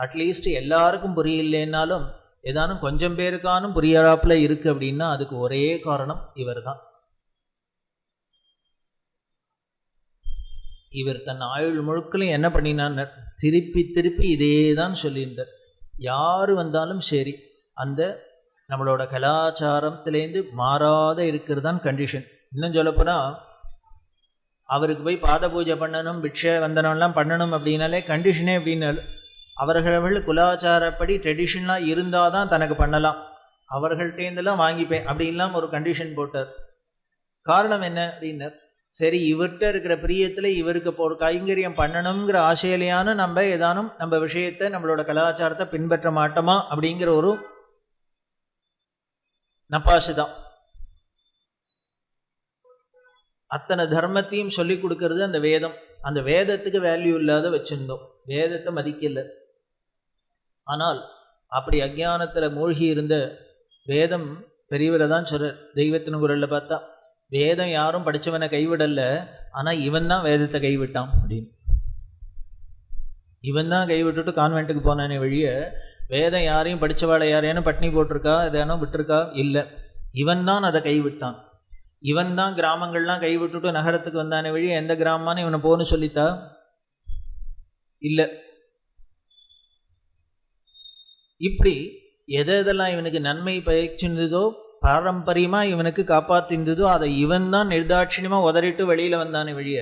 அட்லீஸ்ட் எல்லாருக்கும் புரியலைன்னாலும் ஏதானும் கொஞ்சம் பேருக்கானும் புரியறாப்புல இருக்குது. அப்படின்னா அதுக்கு ஒரே காரணம் இவர் தான். இவர் தன் ஆயுள் முழுக்கலும் என்ன பண்ணினார், திருப்பி திருப்பி இதே தான் சொல்லியிருந்தார். யார் வந்தாலும் சரி அந்த நம்மளோட கலாச்சாரத்திலேருந்து மாறாத இருக்கிறது தான் கண்டிஷன். இன்னும் சொல்லப்போனால் அவருக்கு போய் பாத பூஜை பண்ணணும், பிக்ஷை வந்தனம்லாம் பண்ணணும் அப்படின்னாலே கண்டிஷனே அப்படின்னாலும் அவர்கள் குலாச்சாரப்படி ட்ரெடிஷனலாக இருந்தால் தான் தனக்கு பண்ணலாம், அவர்கள்ட்டேருந்துலாம் வாங்கிப்பேன் அப்படின்லாம் ஒரு கண்டிஷன் போட்டார். காரணம் என்ன அப்படின்னார், சரி இவர்கிட்ட இருக்கிற பிரியத்தில் இவருக்கு ஒரு கைங்கரியம் பண்ணணுங்கிற ஆசையிலையான நம்ம ஏதானும் நம்ம விஷயத்தை நம்மளோட கலாச்சாரத்தை பின்பற்ற மாட்டோமா அப்படிங்கிற ஒரு நப்பாசு தான். அத்தனை தர்மத்தையும் சொல்லி கொடுக்கறது அந்த வேதம். அந்த வேதத்துக்கு வேல்யூ இல்லாத வச்சுருந்தோம், வேதத்தை மதிக்கல. ஆனால் அப்படி அஞ்ஞானத்தில் மூழ்கி இருந்த வேதம் பெரியவரை தான் சொல்ற. தெய்வத்தின் குரலில் பார்த்தா வேதம் யாரும் படித்தவனை கைவிடல, ஆனால் இவன் தான் வேதத்தை கைவிட்டான் அப்படின்னு. இவன் தான் கைவிட்டுட்டு கான்வென்ட்டுக்கு போனானே வழிய வேதம் யாரையும் படித்தவாளை யாரையானு பட்னி போட்டிருக்கா எதானோ விட்டுருக்கா இல்லை. இவன் தான் அதை கைவிட்டான். இவன் தான் கிராமங்கள்லாம் கைவிட்டுட்டு நகரத்துக்கு வந்தானே வழிய எந்த கிராமமானு இவனை போன்னு சொல்லித்தா இல்லை. இப்படி எதெல்லாம் இவனுக்கு நன்மை பயச்சிருந்ததோ பாரம்பரியமாக இவனுக்கு காப்பாற்றிருந்ததோ அதை இவன் தான் நிர்தாட்சியமாக உதறிட்டு வெளியில் வந்தானே வழிய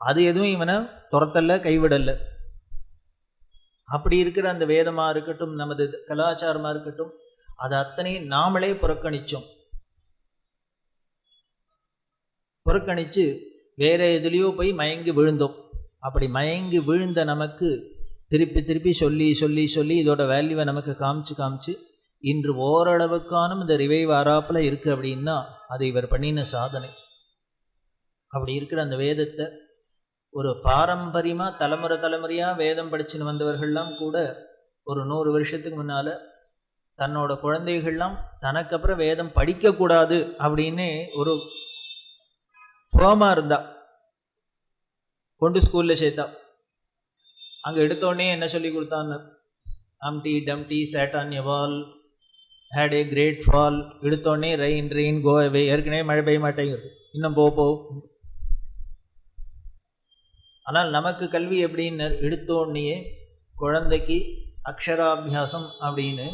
அது எதுவும் இவனை துரத்தல்ல, கைவிடலை. அப்படி இருக்கிற அந்த வேதமாக இருக்கட்டும், நமது கலாச்சாரமாக இருக்கட்டும், அது அத்தனையும் நாமளே புறக்கணித்தோம். புறக்கணித்து வேற எதுலேயோ போய் மயங்கி விழுந்தோம். அப்படி மயங்கி விழுந்த நமக்கு திருப்பி திருப்பி சொல்லி சொல்லி சொல்லி இதோட வேல்யூவை நமக்கு காமிச்சு இன்று ஓரளவுக்கானும் இந்த ரிவைவ் ஆறாப்பில் இருக்குது அப்படின்னா அது இவர் பண்ணின சாதனை. அப்படி இருக்கிற அந்த வேதத்தை ஒரு பாரம்பரியமாக தலைமுறையாக வேதம் படிச்சுன்னு வந்தவர்கள்லாம் கூட ஒரு 100 வருஷத்துக்கு முன்னால் தன்னோட குழந்தைகள்லாம் தனக்கு அப்புறம் வேதம் படிக்கக்கூடாது அப்படின்னு ஒரு ஃபேமாக இருந்தா கொண்டு ஸ்கூலில் சேர்த்தா. அங்கே எடுத்தோடனே என்ன சொல்லி கொடுத்தான்னு, humpty dumpty sat on a wall, had a great fall. எடுத்தோடனே ரெயின் கோ அவே. ஏற்கனவே மழை பெய்ய மாட்டேங்கிறது, இன்னும் போ. ஆனால் நமக்கு கல்வி எப்படின்னு எடுத்தோடனே குழந்தைக்கு அக்ஷராபியாசம் அப்படின்னு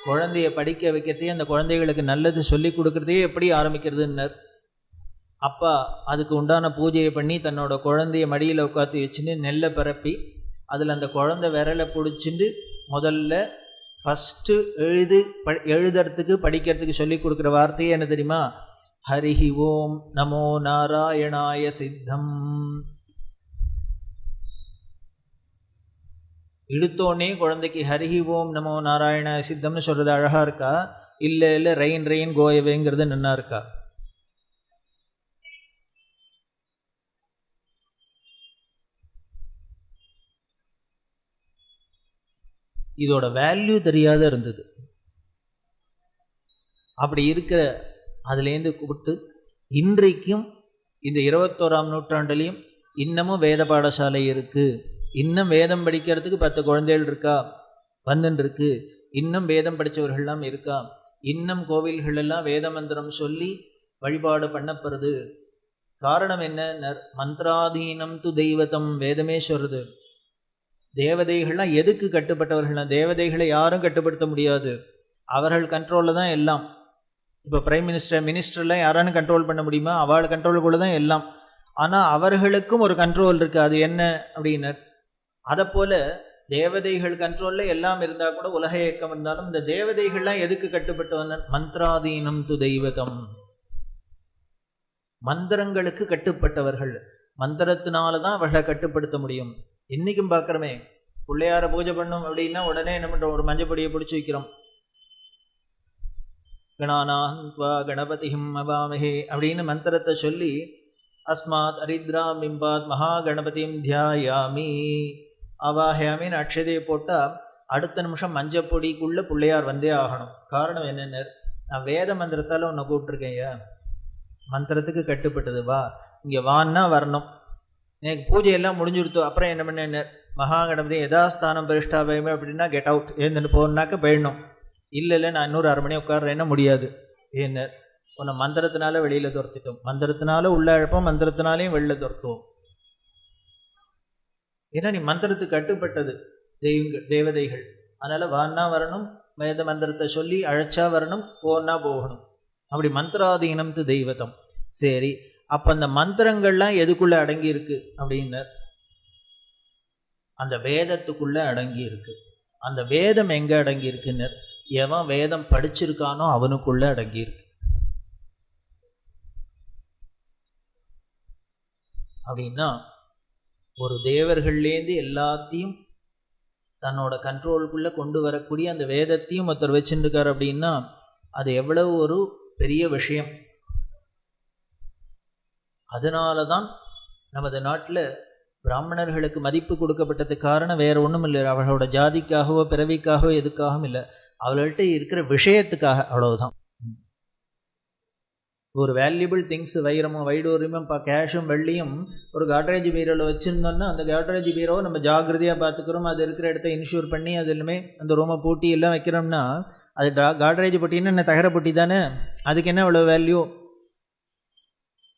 குழந்தைய படிக்க வைக்கிறதே, அந்த குழந்தைகளுக்கு நல்லது சொல்லி கொடுக்குறதே எப்படி ஆரம்பிக்கிறதுன்னர். அப்பா அதுக்கு உண்டான பூஜையை பண்ணி தன்னோட குழந்தைய மடியில் உட்காந்து வச்சுன்னு நெல்லை பரப்பி அதில் அந்த குழந்தை விரலை பிடிச்சிட்டு முதல்ல ஃபஸ்ட்டு எழுதுறதுக்கு படிக்கிறதுக்கு சொல்லி கொடுக்குற வார்த்தையே என்ன தெரியுமா? ஹரிஹி ஓம் நமோ நாராயணாய சித்தம். இழுத்தோடனே குழந்தைக்கு ஹரிஹி ஓம் நமோ நாராயணாய சித்தம்னு சொல்கிறது அழகாக இருக்கா? இல்லை ரெயின் கோயவேங்கிறது நன்னா இருக்கா? இதோட வேல்யூ தெரியாத இருந்தது. அப்படி இருக்கிற அதுலேருந்து கூப்பிட்டு இன்றைக்கும் இந்த 21ஆம் நூற்றாண்டுலேயும் இன்னமும் வேத பாடசாலை இருக்குது. இன்னும் வேதம் படிக்கிறதுக்கு 10 குழந்தைகள் இருக்கா, வந்துருக்கு. இன்னும் வேதம் படித்தவர்கள்லாம் இருக்கா. இன்னும் கோவில்களெல்லாம் வேத மந்திரம் சொல்லி வழிபாடு பண்ணப்படுறது. காரணம் என்ன? மந்திராதீனம் து தெய்வதம். வேதமே சொல்றது தேவதைகள்லாம் எதுக்கு கட்டுப்பட்டவர்கள்னா, தேவதைகளை யாரும் கட்டுப்படுத்த முடியாது, அவர்கள் கண்ட்ரோலில் தான் எல்லாம். இப்போ பிரைம் மினிஸ்டர்லாம் யாரானு கண்ட்ரோல் பண்ண முடியுமா? அவள் கண்ட்ரோலுக்குள்ள தான் எல்லாம். ஆனால் அவர்களுக்கும் ஒரு கண்ட்ரோல் இருக்குது. அது என்ன அப்படின்னு, அதை போல் தேவதைகள் கண்ட்ரோலில் எல்லாம் இருந்தால் கூட உலக இயக்கம் இருந்தாலும் இந்த தேவதைகள்லாம் எதுக்கு கட்டுப்பட்டவன்? மந்திராதீனம் து தெய்வதம். மந்திரங்களுக்கு கட்டுப்பட்டவர்கள். மந்திரத்தினால தான் அவர்களை கட்டுப்படுத்த முடியும். இன்றைக்கும் பார்க்குறோமே, பிள்ளையார பூஜை பண்ணும் அப்படின்னா உடனே என்ன பண்ணுறோம்? ஒரு மஞ்சப்பொடியை பிடிச்சி வைக்கிறோம். கணானாந்த்வா கணபதிஹிம் அவாமஹே அப்படின்னு மந்திரத்தை சொல்லி அஸ்மாத் அரித்ரா பிம்பாத் மகா கணபதியும் தியாயாமி அவாஹயாமின்னு அக்ஷதையை போட்டால் அடுத்த நிமிஷம் மஞ்சப்பொடிக்குள்ளே பிள்ளையார் வந்தே ஆகணும். காரணம் என்னென்ன? நான் வேத மந்திரத்தால் உன்னை கூப்பிட்ருக்கேன்யா, மந்திரத்துக்கு கட்டுப்பட்டது, வா இங்கே வான்னா வரணும். எனக்கு பூஜையெல்லாம் முடிஞ்சுடுத்தோம். அப்புறம் என்ன பண்ண? மகா கணபதி யதாஸ்தானம் பரிஷ்டாபயமே அப்படின்னா கெட் அவுட், ஏன்னு போகணுன்னாக்க போயிடணும். இல்லை நான் இன்னொரு 1/2 மணி உட்கார்றேன்னா முடியாது. ஏன்னு உன்னை மந்திரத்தினால வெளியில் துரத்திட்டோம், மந்திரத்தினால உள்ள அழைப்போம், மந்திரத்தினாலையும் வெளியில் துரத்துவோம். ஏன்னா நீ மந்திரத்துக்கு கட்டுப்பட்டது தேவதைகள். அதனால் வான்னா வரணும், வேத மந்திரத்தை சொல்லி அழைச்சா வரணும், போனா போகணும். அப்படி மந்திராதீனம் து தெய்வதம். சரி, அப்போ அந்த மந்திரங்கள்லாம் எதுக்குள்ளே அடங்கி இருக்கு அப்படின்னு, அந்த வேதத்துக்குள்ளே அடங்கி இருக்கு. அந்த வேதம் எங்கே அடங்கி இருக்குன்னு, எவன் வேதம் படிச்சிருக்கானோ அவனுக்குள்ளே அடங்கி இருக்கு. அப்படின்னா ஒரு தேவர்கள்லேருந்து எல்லாத்தையும் தன்னோட கண்ட்ரோலுக்குள்ளே கொண்டு வரக்கூடிய அந்த வேதத்தையும் ஒருத்தர் வச்சுருக்கார் அப்படின்னா அது எவ்வளவு ஒரு பெரிய விஷயம். அதனால தான் நமது நாட்டில் பிராமணர்களுக்கு மதிப்பு கொடுக்கப்பட்டதுக்கு காரணம் வேறு ஒன்றும் இல்லை. அவர்களோட ஜாதிக்காகவோ பிறவிக்காகவோ எதுக்காகவும் இல்லை, அவர்கள்ட்ட இருக்கிற விஷயத்துக்காக, அவ்வளவுதான். ஒரு வேல்யூபிள் திங்ஸ், வைரமும் வைடூரியமும் கேஷும் வெள்ளியும் ஒரு காட்ரேஜ் பீரோவில் வச்சுருந்தோன்னா அந்த காட்ரேஜ் பீரோவை நம்ம ஜாகிரதையாக பார்த்துக்கிறோம். அது இருக்கிற இடத்த இன்ஷூர் பண்ணி அது எல்லாமே அந்த ரூமை பூட்டி எல்லாம் வைக்கிறோம்னா அது காட்ரேஜ் பொட்டின்னு என்ன தகர பொட்டி தானே, அதுக்கு என்ன அவ்வளோ வேல்யூ?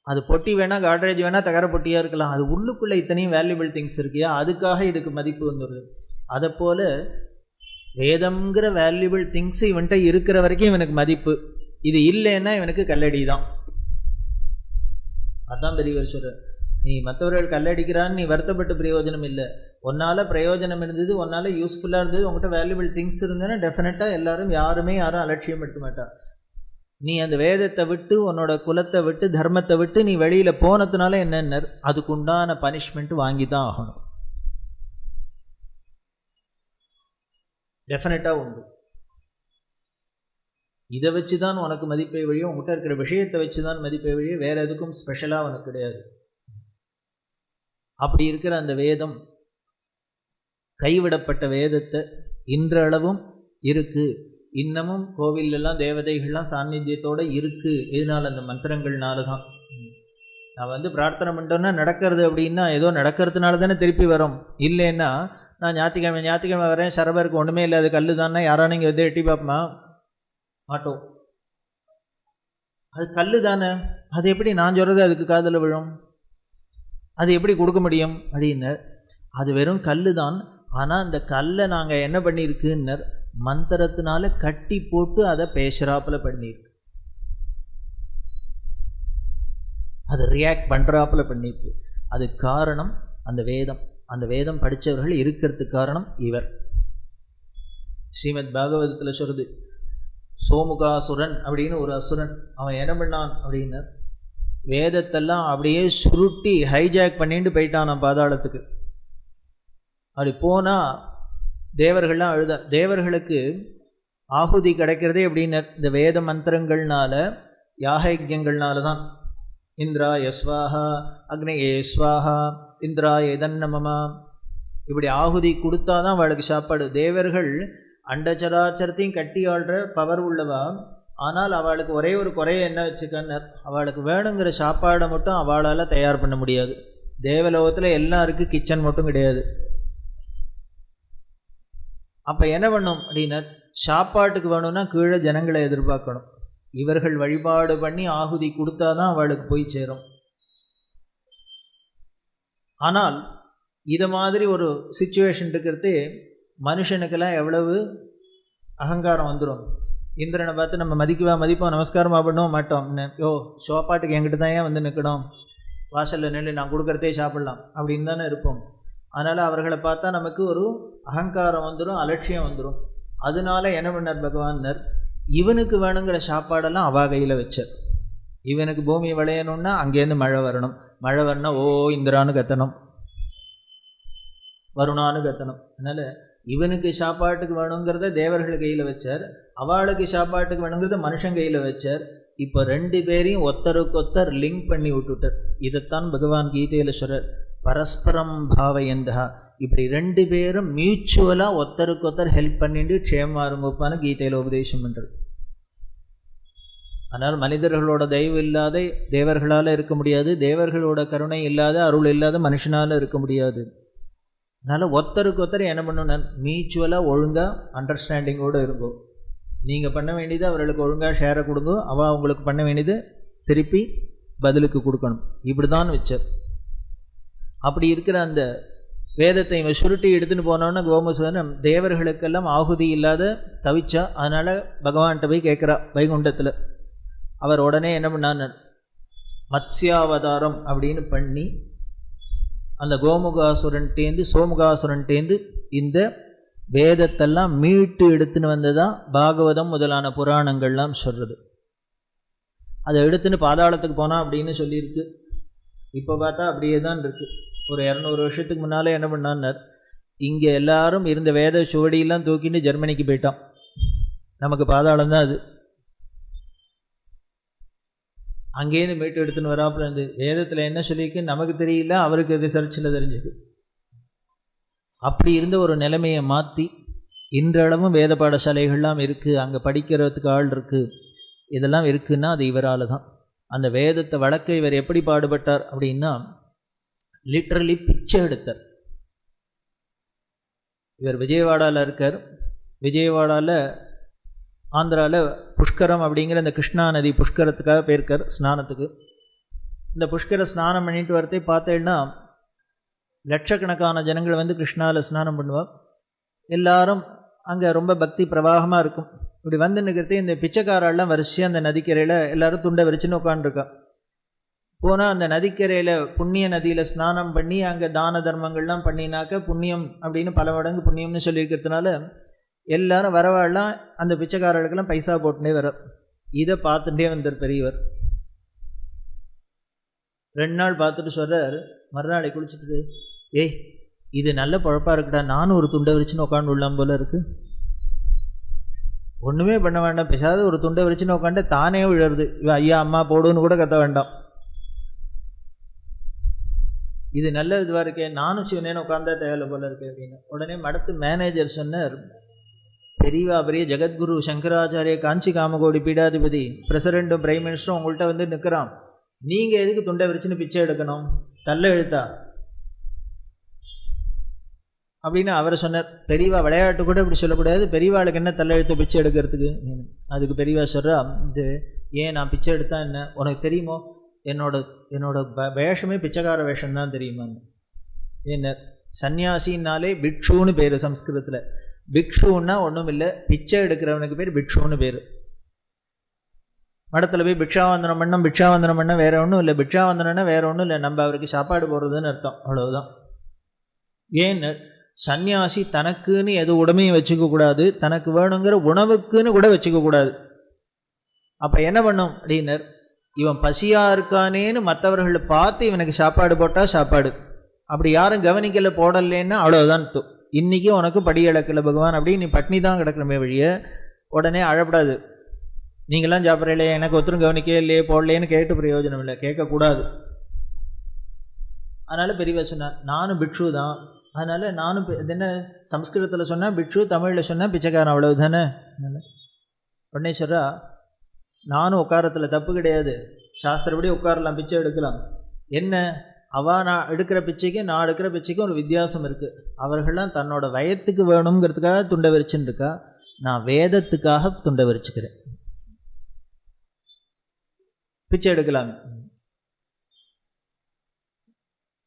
அது பொட்டி வேணால் காட்ரேஜ் வேணால் தகர பொட்டியாக இருக்கலாம், அது உள்ளுக்குள்ளே இத்தனையும் வேல்யூபிள் திங்ஸ் இருக்கியா, அதுக்காக இதுக்கு மதிப்பு வந்துடுது. அதை போல் வேதம்ங்கிற வேல்யூபிள் திங்ஸ் இவன்கிட்ட இருக்கிற வரைக்கும் இவனுக்கு மதிப்பு, இது இல்லைன்னா இவனுக்கு கல்லடி தான். அதுதான் பெரியவர் சொல்கிறார், நீ மற்றவர்கள் கல்லடிக்கிறான்னு நீ வருத்தப்பட்டு பிரயோஜனம் இல்லை. ஒன்னால் பிரயோஜனம் இருந்தது, ஒன்னால் யூஸ்ஃபுல்லாக இருந்தது, உங்கள்கிட்ட வேல்யூபிள் திங்ஸ் இருந்ததுன்னா டெஃபினட்டாக யாரும் அலட்சியம் எடுக்க மாட்டார். நீ அந்த வேதத்தை விட்டு, உன்னோட குலத்தை விட்டு, தர்மத்தை விட்டு நீ வெளியில் போனதுனால என்னென்ன, அதுக்குண்டான பனிஷ்மெண்ட் வாங்கி தான் ஆகணும். டெஃபினட்டாக உண்டு. இதை வச்சு தான் உனக்கு மதிப்பை வழியோ, உங்கள்கிட்ட இருக்கிற விஷயத்தை வச்சு தான் மதிப்பை வழியோ, வேறு எதுக்கும் ஸ்பெஷலாக உனக்கு கிடையாது. அப்படி இருக்கிற அந்த வேதம், கைவிடப்பட்ட வேதத்தை இன்றளவும் இருக்குது இன்னமும் கோவிலெல்லாம் தேவதைகள்லாம் சாநித்தியத்தோடு இருக்குது. இதனால் அந்த மந்திரங்கள்னால தான். நான் பிரார்த்தனை பண்ணிட்டோன்னா நடக்கிறது அப்படின்னா ஏதோ நடக்கிறதுனால தானே திருப்பி வரோம். இல்லைன்னா நான் ஞாயிற்றுக்கிழமை வரேன், சரபருக்கு ஒன்றுமே இல்லை, அது கல் தானே, யாரானு இங்கே எட்டி பார்ப்போமா? மாட்டோம். அது கல் தானே, அது எப்படி நான் சொல்கிறது அதுக்கு காதில் விழும்? அது எப்படி கொடுக்க முடியும் அப்படின்னு. அது வெறும் கல் தான். ஆனால் அந்த கல்லை நாங்கள் என்ன பண்ணியிருக்குன்னு மந்திரத்தினால கட்டி போட்டு அதை பேசுகிறாப்பில் பண்ணியிருக்கு. அது ரியாக்ட் பண்ணுறாப்புல பண்ணியிருக்கு. அது காரணம் அந்த வேதம். அந்த வேதம் படித்தவர்கள் இருக்கிறதுக்கு காரணம் இவர். ஸ்ரீமத் பாகவதத்தில் சொல்லுது, சோமுகாசுரன் அப்படின்னு ஒரு அசுரன், அவன் என்ன பண்ணான் அப்படின்னா வேதத்தெல்லாம் அப்படியே சுருட்டி ஹைஜாக் பண்ணிட்டு போயிட்டான் நான் பாதாளத்துக்கு. அப்படி போனால் தேவர்கள்லாம் அழுத. தேவர்களுக்கு ஆகுதி கிடைக்கிறதே அப்படின்னு இந்த வேத மந்திரங்கள்னால, யாகயஜ்யங்கள்னால தான். இந்திரா யஸ்வாஹா, அக்னயே ஸ்வாஹா, இந்திரா எதன்னமமா, இப்படி ஆகுதி கொடுத்தா தான் அவளுக்கு சாப்பாடு. தேவர்கள் அண்டச்சராச்சரத்தையும் கட்டி ஆள்ற பவர் உள்ளவா. ஆனால் அவளுக்கு ஒரே ஒரு குறைய என்ன வச்சுக்கன்னு, அவளுக்கு வேணுங்கிற சாப்பாடை மட்டும் அவளால் தயார் பண்ண முடியாது. தேவலோகத்தில் எல்லாருக்கும் கிச்சன் மட்டும் கிடையாது. அப்போ என்ன பண்ணும் அப்படின்னா, சாப்பாட்டுக்கு வேணும்னா கீழே ஜனங்களை எதிர்பார்க்கணும். இவர்கள் வழிபாடு பண்ணி ஆகுதி கொடுத்தா தான் அவளுக்கு போய் சேரும். ஆனால் இதை மாதிரி ஒரு சிச்சுவேஷன் இருக்கிறது மனுஷனுக்கெல்லாம் எவ்வளவு அகங்காரம் வந்துடும். இந்திரனை பார்த்து நம்ம மதிப்போம், நமஸ்காரமாக பண்ணுவோம் மாட்டோம். யோ சாப்பாட்டுக்கு என்கிட்ட தான் ஏன் நிற்கணும், வாசலில் நின்று நான் கொடுக்குறதே சாப்பிட்லாம் அப்படின்னு தானே இருப்போம். அதனால் அவர்களை பார்த்தா நமக்கு ஒரு அகங்காரம் வந்துடும், அலட்சியம் வந்துடும். அதனால என்ன பண்ணார் பகவான்னர், இவனுக்கு வேணுங்கிற சாப்பாடெல்லாம் அவா கையில் வச்சார். இவனுக்கு பூமி விளையணும்னா அங்கேருந்து மழை வரணும், மழை வரணும் ஓ இந்திரான்னு கத்தணும், வருணான்னு கத்தணும். அதனால் இவனுக்கு சாப்பாட்டுக்கு வேணுங்கிறத தேவர்கள் கையில் வச்சார், அவளுக்கு சாப்பாட்டுக்கு வேணுங்கிறத மனுஷன் கையில் வச்சார். இப்போ ரெண்டு பேரையும் ஒருத்தருக்கொத்தர் லிங்க் பண்ணி விட்டுட்டார். இதைத்தான் பகவான் கீதையில் சொல்றார், பரஸ்பரம் பாவயந்தா. இப்படி ரெண்டு பேரும் மியூச்சுவலாக ஒருத்தருக்கொத்தர் ஹெல்ப் பண்ணிட்டு க்ஷேமமாக இருங்கப்பான்னு கீதையில் உபதேசம் பண்ணுறது. ஆனால் மனிதர்களோட தயவு இல்லாத தேவர்களால் இருக்க முடியாது, தேவர்களோட கருணை இல்லாத அருள் இல்லாத மனுஷனால் இருக்க முடியாது. அதனால் ஒருத்தருக்கொத்தர் என்ன பண்ணணும், மியூச்சுவலாக ஒழுங்காக அண்டர்ஸ்டாண்டிங்கோடு இருக்கும். நீங்கள் பண்ண வேண்டியது அவர்களுக்கு ஒழுங்காக ஷேரை கொடுங்க, அவள் அவங்களுக்கு பண்ண வேண்டியது திருப்பி பதிலுக்கு கொடுக்கணும். இப்படி தான் வச்சார். அப்படி இருக்கிற அந்த வேதத்தை இவன் சுருட்டி எடுத்துன்னு போனோன்னா கோமசுதன் தேவர்களுக்கெல்லாம் ஆகுதி இல்லாத தவிச்சா. அதனால் பகவான்கிட்ட போய் கேட்குறா வைகுண்டத்தில். அவர் உடனே என்ன பண்ணான்னு மத்ஸ்யாவதாரம் அப்படின்னு பண்ணி அந்த கோமுகாசுரன்டேந்து சோமுகாசுரன்டேந்து இந்த வேதத்தெல்லாம் மீட்டு எடுத்துன்னு வந்ததான் பாகவதம் முதலான புராணங்கள்லாம் சொல்கிறது. அதை எடுத்துன்னு பாதாளத்துக்கு போனால் அப்படின்னு சொல்லியிருக்கு. இப்போ பார்த்தா அப்படியே தான் இருக்குது. ஒரு 200 வருஷத்துக்கு முன்னாலே என்ன பண்ணான்னார், இங்கே எல்லாரும் இருந்த வேத சுவடியெல்லாம் தூக்கிட்டு ஜெர்மனிக்கு போயிட்டான். நமக்கு பாதாளம் தான் அது. அங்கேருந்து மீட்டு எடுத்துன்னு வராப்புல இருந்து வேதத்தில் என்ன சொல்லியிருக்கு நமக்கு தெரியல, அவருக்கு ரிசர்ச்சில் தெரிஞ்சது. அப்படி இருந்த ஒரு நிலைமையை மாற்றி இன்றளவும் வேத பாடசாலைகள்லாம் இருக்குது, அங்கே படிக்கிறதுக்கு ஆள் இருக்குது, இதெல்லாம் இருக்குன்னா அது இவரால் தான். அந்த வேதத்தை வழக்க இவர் எப்படி பாடுபட்டார் அப்படின்னா லிட்ரலி பிச்சை எடுத்தார். இவர் விஜயவாடாவில் இருக்கார். விஜயவாடாவில் ஆந்திராவில் புஷ்கரம் அப்படிங்கிற இந்த கிருஷ்ணா நதி புஷ்கரத்துக்காக போயிருக்கார் ஸ்நானத்துக்கு. இந்த புஷ்கர ஸ்நானம் பண்ணிட்டு வரத்தை பார்த்தேன்னா லட்சக்கணக்கான ஜனங்கள் கிருஷ்ணாவில் ஸ்நானம் பண்ணுவார். எல்லாரும் அங்கே ரொம்ப பக்தி பிரவாகமாக இருக்கும். இப்படி நிற்கிறதே இந்த பிச்சைக்காரெல்லாம் வரிசையாக அந்த நதிக்கரையில் எல்லோரும் துண்டை வரிச்சுன்னு உட்காந்துருக்கா. போனால் அந்த நதிக்கரையில் புண்ணிய நதியில் ஸ்நானம் பண்ணி அங்கே தான தர்மங்கள்லாம் பண்ணினாக்க புண்ணியம் அப்படின்னு பல மடங்கு புண்ணியம்னு சொல்லியிருக்கிறதுனால எல்லாரும் வரவாழலாம் அந்த பிச்சைக்காரர்களுக்கெல்லாம் பைசா போட்டுனே வர. இதை பார்த்துட்டே வந்தார் பெரியவர். 2 நாள் பார்த்துட்டு சொல்கிறார், மறுநாளை குளிச்சுட்டு, ஏய் இது நல்ல பழப்பாக இருக்குடா, நானும் ஒரு துண்டை வரிச்சுன்னு உட்காந்து விடலாம் போல இருக்குது. ஒன்றுமே பண்ண வேண்டாம், பேசாத ஒரு துண்டை வரிச்சுன்னு உட்காந்து தானே விழுறது. ஐயா அம்மா போடுன்னு கூட கத்த வேண்டாம். இது நல்ல இதுவாக இருக்கே, நானும் சிவனேன்னு உட்காந்தா தேவையில்லை போல இருக்கு அப்படின்னு. உடனே மடத்து மேனேஜர் சொன்னார், பெரிய ஜெகத்குரு சங்கராச்சாரிய காஞ்சி காமகோடி பீடாதிபதி பிரசிடெண்ட்டும் பிரைம் மினிஸ்டரும் உங்கள்கிட்ட வந்து நிற்கிறான், நீங்கள் எதுக்கு துண்டை விரிச்சுன்னு பிச்சை எடுக்கணும், தள்ள எழுத்தா அப்படின்னு அவர் சொன்னார். பெரியவா விளையாட்டு கூட இப்படி சொல்லக்கூடாது, பெரியவாளுக்கு என்ன தள்ள எழுத்து பிச்சை எடுக்கிறதுக்கு. அதுக்கு பெரியவா சொல்கிறா, இது ஏன் நான் பிச்சை எடுத்தா என்ன, உனக்கு தெரியுமோ என்னோட வேஷமே பிச்சைக்கார வேஷம்தான் தெரியுமா. என்ன சன்னியாசின்னாலே பிக்ஷுன்னு பேர் சம்ஸ்கிருதத்தில். பிக்ஷுன்னா ஒன்றும் இல்லை, பிச்சை எடுக்கிறவனுக்கு பேர் பிக்ஷுன்னு பேர். மடத்தில் போய் பிக்ஷாவந்தனம் பண்ண வேற ஒன்றும் இல்லை. பிக்ஷாவந்தனம்னா வேற ஒன்றும் இல்லை, நம்ம அவருக்கு சாப்பாடு போடுறதுன்னு அர்த்தம், அவ்வளவுதான். ஏன்னு சன்னியாசி தனக்குன்னு எது உடமையும் வச்சுக்கக்கூடாது, தனக்கு வேணுங்கிற உணவுக்குன்னு கூட வச்சுக்கக்கூடாது. அப்போ என்ன பண்ணும் அப்படின்னர், இவன் பசியாக இருக்கானேன்னு மற்றவர்களை பார்த்து இவனுக்கு சாப்பாடு போட்டால் சாப்பாடு, அப்படி யாரும் கவனிக்கலை போடலேன்னா அவ்வளோதான். இன்றைக்கி உனக்கு படி இழக்கலை பகவான், அப்படி நீ பட்னி தான் கிடக்கிறமே வழிய உடனே அழப்படாது. நீங்களாம் சாப்பிட்றீங்களே, எனக்கு ஒருத்தரும் கவனிக்கவே இல்லையே போடலேன்னு கேட்டு பிரயோஜனம் இல்லை, கேட்கக்கூடாது. அதனால் பெரியவா சொன்னார், நானும் பிக்ஷு தான், அதனால் நானும் இது என்ன சம்ஸ்கிருதத்தில் சொன்னால் பிக்ஷு, தமிழில் சொன்னால் பிச்சைக்காரன், அவ்வளவு தானே. அதனால் பன்னேஸ்வரா, நானும் உட்காரத்தில் தப்பு கிடையாது, சாஸ்திரப்படி உட்காரலாம், பிச்சை எடுக்கலாம். என்ன நான் எடுக்கிற பிச்சைக்கும் நான் எடுக்கிற பிச்சைக்கும் ஒரு வித்தியாசம் இருக்குது. அவர்கள்லாம் தன்னோட வயத்துக்கு வேணுங்கிறதுக்காக துண்டை விரிச்சுன்னு இருக்கா, நான் வேதத்துக்காக துண்டை விரிச்சுக்கிறேன், பிச்சை எடுக்கலாமே.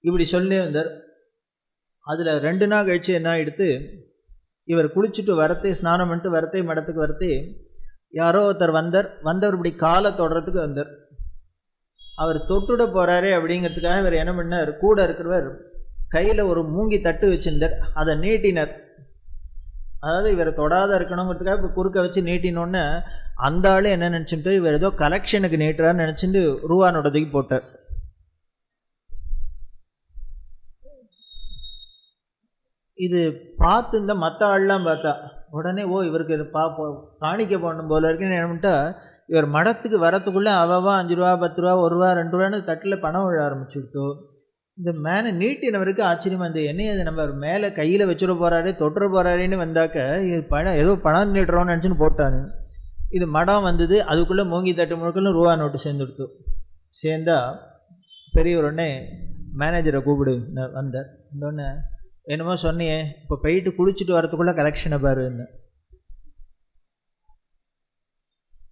இப்படி சொல்லி வந்தார். அதில் 2 நாள் கழிச்சு என்ன ஆகிடுத்து, இவர் குளிச்சுட்டு வரத்தே, ஸ்நானம் பண்ணிட்டு வரத்தே, மடத்துக்கு வரத்தே யாரோ ஒருத்தர் வந்தவர் இப்படி காலை தொடுறதுக்கு வந்தார். அவர் தொட்டுட போகிறாரே அப்படிங்கிறதுக்காக இவர் என்ன பண்ணார், கூட இருக்கிறவர் கையில் ஒரு மூங்கி தட்டு வச்சுருந்தார், அதை நீட்டினார். அதாவது இவர் தொடாத இருக்கணுங்கிறதுக்காக இப்போ குறுக்க வச்சு நீட்டினோன்னு அந்த ஆள் என்ன நினச்சிட்டு, இவர் ஏதோ கலெக்ஷனுக்கு நீட்டுறான்னு நினச்சிட்டு ரூபா நோட்டத்துக்கு போட்டார். இது பார்த்து இந்த மற்ற ஆள்லாம் பார்த்தா உடனே, ஓ இவருக்கு காணிக்க போடணும் போல இருக்குன்னு என்ன பண்ணிட்டா, இவர் மடத்துக்கு வரத்துக்குள்ளே அவவா 5 ரூபா 10 ரூபா 1 ரூபா 2 ரூபான்னு தட்டில் பணம் விழ ஆரம்பிச்சுடுத்தோ. இந்த மேலே நீட்டினவருக்கு ஆச்சரியமாக இருந்தது, என்னையே அது நம்ம மேலே கையில் வச்சுட போகிறாரே, தொட்டுற போகிறாரேன்னு வந்தாக்க பணம் ஏதோ பணம் நீட்டுறோன்னு நினச்சின்னு போட்டான்னு. இது மடம் வந்தது, அதுக்குள்ளே மூங்கி தட்டு முழுக்கலும் ரூபா நோட்டு சேர்ந்துடுத்து. சேர்ந்தா பெரியவர் உடனே மேனேஜரை கூப்பிடு வந்தார். இந்தோடனே, என்னமோ சொன்னியே, இப்போ போயிட்டு குளிச்சுட்டு வரத்துக்குள்ளே கலெக்ஷனை பாருன்னு.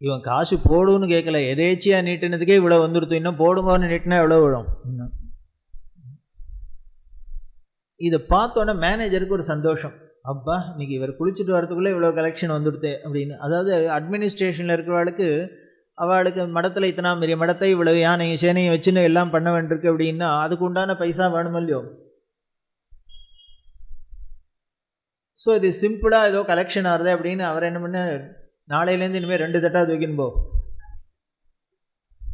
இவன் காசு போடுன்னு கேட்கல, எதேச்சியாக நீட்டினதுக்கே இவ்வளோ வந்துடுத்து, இன்னும் போடுங்கன்னு நீட்டினா எவ்வளோ விழும். இதை பார்த்தோன்னே மேனேஜருக்கு ஒரு சந்தோஷம், அப்பா இன்றைக்கி இவர் குளிச்சுட்டு வரத்துக்குள்ளே இவ்வளோ கலெக்ஷன் வந்துடுது அப்படின்னு. அதாவது அட்மினிஸ்ட்ரேஷனில் இருக்கிறவளுக்கு, அவளுக்கு மடத்தில் இத்தனா பெரிய மடத்தை இவ்வளோ யானையும் சேனையும் வச்சுன்னு எல்லாம் பண்ண வேண்டியிருக்கு அப்படின்னா அதுக்கு உண்டான பைசா வேணும் இல்லையோ. ஸோ இது சிம்பிளாக ஏதோ கலெக்ஷன் ஆகுது அப்படின்னு அவர் என்ன பண்ண, நாளையிலேருந்து இனிமேல் 2 தட்டாக தூக்கின்னு போ,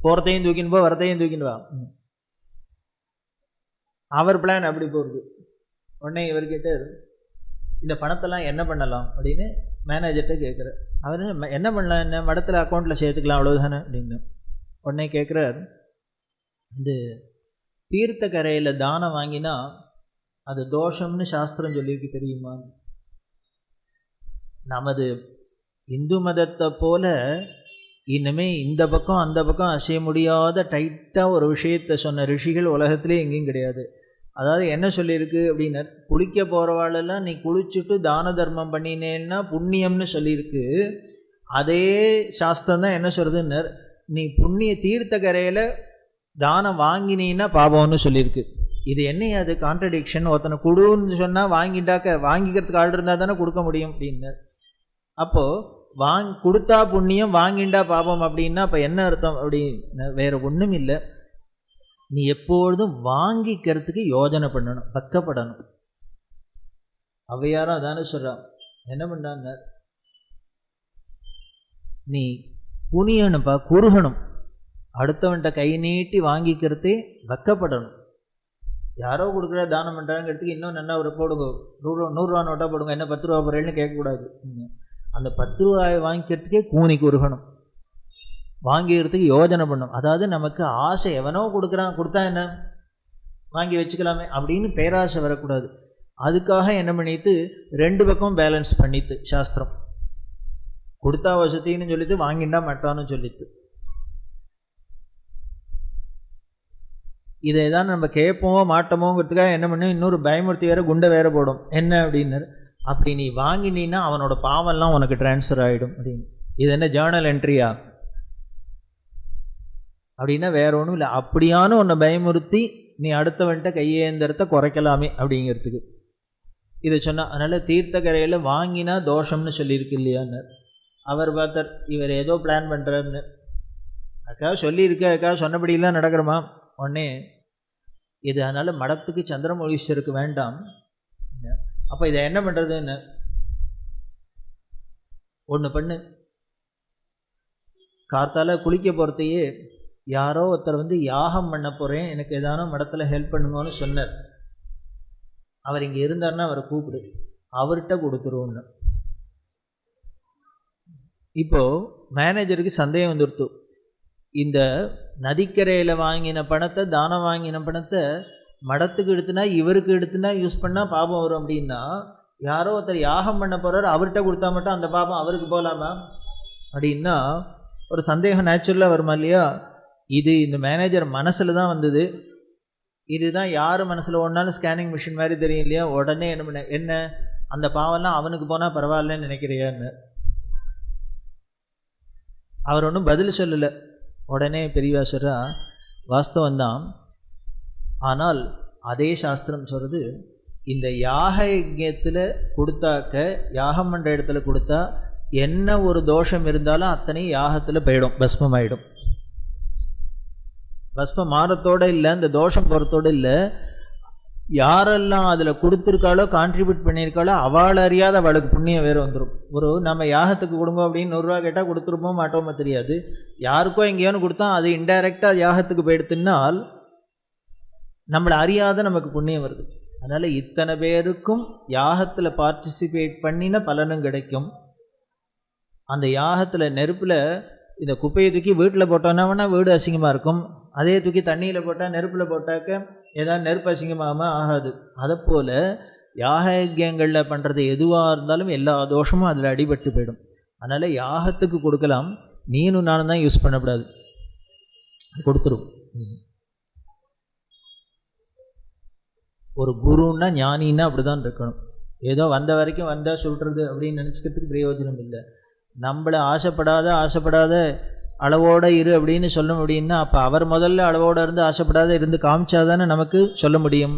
போகிறதையும் தூக்கின்னு போ, வரத்தையும் தூக்கின்னு வா. அவர் பிளான் அப்படி போகிறது. உடனே இவர் கேட்டார், இந்த பணத்தெல்லாம் என்ன பண்ணலாம் அப்படின்னு மேனேஜர்கிட்ட கேட்குறார். அவர் என்ன பண்ணலாம், என்ன மடத்தில் அக்கௌண்ட்டில் சேர்த்துக்கலாம் அவ்வளோதானே அப்படின்னு. உடனே கேட்குறார், இந்த தீர்த்த கரையில் தானம் வாங்கினா அது தோஷம்னு சாஸ்திரம் சொல்லியிருக்கு தெரியுமா. நமது இந்து மதத்தை போல இனிமே இந்த பக்கம் அந்த பக்கம் அசைய முடியாத டைட்டாக ஒரு விஷயத்தை சொன்ன ரிஷிகள் உலகத்திலே எங்கேயும் கிடையாது. அதாவது என்ன சொல்லியிருக்கு அப்படின்னா, குளிக்க போகிறவாளெல்லாம் நீ குளிச்சுட்டு தான தர்மம் பண்ணினேன்னா புண்ணியம்னு சொல்லியிருக்கு. அதே சாஸ்திரம் தான் என்ன சொல்கிறதுன்னு, நீ புண்ணிய தீர்த்த கரையில் தானம் வாங்கினீன்னா பாபம்னு சொல்லியிருக்கு. இது என்ன அது கான்ட்ரடிக்ஷன், ஒருத்தனை கொடுன்னு சொன்னால் வாங்கிக்கிறதுக்கு ஆள் இருந்தால் தானே கொடுக்க முடியும் அப்படின்னு. அப்போது கொடுத்தா புண்ணியம் வாங்கிண்டா பாபம் அப்படின்னா அப்போ என்ன அர்த்தம் அப்படின்னு, வேறு ஒன்றும் இல்லை. நீ எப்பொழுதும் வாங்கிக்கிறதுக்கு யோஜனை பண்ணணும், பக்கப்படணும். அவையாரும் அதானே சொல்கிறான். என்ன பண்ணாங்க, நீ குனியணுப்பா, குறுகணும். அடுத்தவன்கிட்ட கை நீட்டி வாங்கிக்கிறதே வெக்கப்படணும். யாரோ கொடுக்குற தானம் பண்ணுறாங்கிறதுக்கு இன்னும் நல்லா ஒரு போடுங்க, 100 ரூபா நோட்டாக போடுங்க, என்ன 10 ரூபா போடுறேன்னு கேட்கக்கூடாது. அந்த 10 ரூபாயை வாங்கிக்கிறதுக்கே கூனி குறுகணும், வாங்கிக்கிறதுக்கு யோஜனை பண்ணணும். அதாவது நமக்கு ஆசை, எவனோ கொடுத்தா என்ன வாங்கி வச்சுக்கலாமே அப்படின்னு பேராசை வரக்கூடாது. அதுக்காக என்ன பண்ணிட்டு 2 பக்கம் பேலன்ஸ் பண்ணிட்டு சாஸ்திரம். கொடுத்தா வசதின்னு சொல்லிட்டு வாங்கிண்டா மட்டான்னு சொல்லிட்டு. இதை தான் நம்ம கேட்போமோ மாட்டோமோங்கிறதுக்காக என்ன பண்ணு, இன்னொரு பயமுறுத்தி வேறு குண்டை வேற போடும். என்ன அப்படின்னு, அப்படி நீ வாங்கினீன்னா அவனோட பாவம்லாம் உனக்கு டிரான்ஸ்ஃபர் ஆகிடும் அப்படின்னு. இது என்ன ஜேர்னல் என்ட்ரியா அப்படின்னா வேற ஒன்றும் இல்லை. அப்படியானு உன்னை பயமுறுத்தி நீ அடுத்தவன்ட்ட கையேந்திரத்தை குறைக்கலாமே அப்படிங்கிறதுக்கு இதை சொன்னால். அதனால் தீர்த்தக்கரையில் வாங்கினா தோஷம்னு சொல்லியிருக்கு இல்லையான்னு அவர் பார்த்தார். இவர் ஏதோ பிளான் பண்ணுறாருன்னு அக்கா சொல்லியிருக்கு, அக்கா சொன்னபடியெல்லாம் நடக்கிறோமா உடனே இது. அதனால் மடத்துக்கு சந்திரமௌலீஸ்வருக்கு வேண்டாம். அப்போ இதை என்ன பண்ணுறதுன்னு ஒன்று பண்ணு. கார்த்தால குளிக்க போகிறதையே யாரோ ஒருத்தர் யாகம் பண்ண போகிறேன், எனக்கு ஏதானோ மடத்தில் ஹெல்ப் பண்ணுங்கன்னு சொன்னார். அவர் இங்கே இருந்தார்னா அவரை கூப்பிடு, அவர்கிட்ட கொடுத்துருவோன்னு. இப்போது மேனேஜருக்கு சந்தேகம் வந்துடுத்து. இந்த நதிக்கரையில் வாங்கின பணத்தை, தானம் வாங்கின பணத்தை மடத்துக்கு எடுத்துனா இவருக்கு எடுத்துனா யூஸ் பண்ணால் பாபம் வரும் அப்படின்னா, யாரோ ஒருத்தர் யாகம் பண்ண போகிறார் அவர்கிட்ட கொடுத்தா மட்டும் அந்த பாபம் அவருக்கு போகலாமா அப்படின்னா ஒரு சந்தேகம் நேச்சுரலாக வருமா இல்லையா? இது இந்த மேனேஜர் மனசில் தான் வந்தது. இதுதான் யார் மனசில் ஓடினாலும் ஸ்கேனிங் மிஷின் மாதிரி தெரியும் இல்லையா? உடனே என்ன அந்த பாவம்லாம் அவனுக்கு போனால் பரவாயில்லன்னு நினைக்கிறியான்னு அவர் ஒன்றும் பதில் சொல்லலை. உடனே பெரியவாசரா வாஸ்தவம் தான், ஆனால் அதே சாஸ்திரம் சொல்கிறது, இந்த யாக யஜ்ஞத்தில் கொடுத்தாக்க, யாகம் பண்ணுற இடத்துல கொடுத்தா என்ன ஒரு தோஷம் இருந்தாலும் அத்தனை யாகத்தில் போயிடும், பஸ்மமாயிடும். பஸ்மம் மாறத்தோடு இல்லை, இந்த தோஷம் போகிறதோடு இல்லை. யாரெல்லாம் அதில் கொடுத்துருக்காளோ கான்ட்ரிபியூட் பண்ணியிருக்காளோ அவள் அறியாத அவளுக்கு புண்ணியம் வேறு வந்துடும். ஒரு நம்ம யாகத்துக்கு கொடுங்க அப்படின்னு 100 ரூபா கேட்டால் கொடுத்துருப்போமோ மாட்டோமோ தெரியாது. யாருக்கோ எங்கேயோன்னு கொடுத்தா அது இன்டைரக்டாக யாகத்துக்கு போயிடுத்துனால் நம்மளை அறியாத நமக்கு புண்ணியம் வருது. அதனால் இத்தனை பேருக்கும் யாகத்தில் பார்ட்டிசிபேட் பண்ணின பலனும் கிடைக்கும். அந்த யாகத்தில் நெருப்பில் இந்த குப்பையை தூக்கி வீட்டில் போட்டோன்னா வீடு அசிங்கமாக இருக்கும். அதே தூக்கி தண்ணியில் போட்டால், நெருப்பில் போட்டாக்க ஏதாவது நெருப்பு அசிங்கமாகாமல் ஆகாது. அதைப்போல் யாக யஜ்யங்களில் பண்ணுறது எதுவாக இருந்தாலும் எல்லா தோஷமும் அதில் அடிபட்டு போயிடும். அதனால் யாகத்துக்கு கொடுக்கலாம், நீனும் நானும் தான் யூஸ் பண்ணக்கூடாது, கொடுத்துரும். ஒரு குருன்னா ஞானின்னா அப்படி தான் இருக்கணும். ஏதோ வந்த வரைக்கும் வந்தால் சொல்கிறது அப்படின்னு நினச்சிக்கிறதுக்கு பிரயோஜனம் இல்லை. நம்மளை ஆசைப்படாத அளவோடு இரு அப்படின்னு சொல்ல முடியும்னா, அப்போ அவர் முதல்ல அளவோடு இருந்து ஆசைப்படாத இருந்து காமிச்சாதானே நமக்கு சொல்ல முடியும்.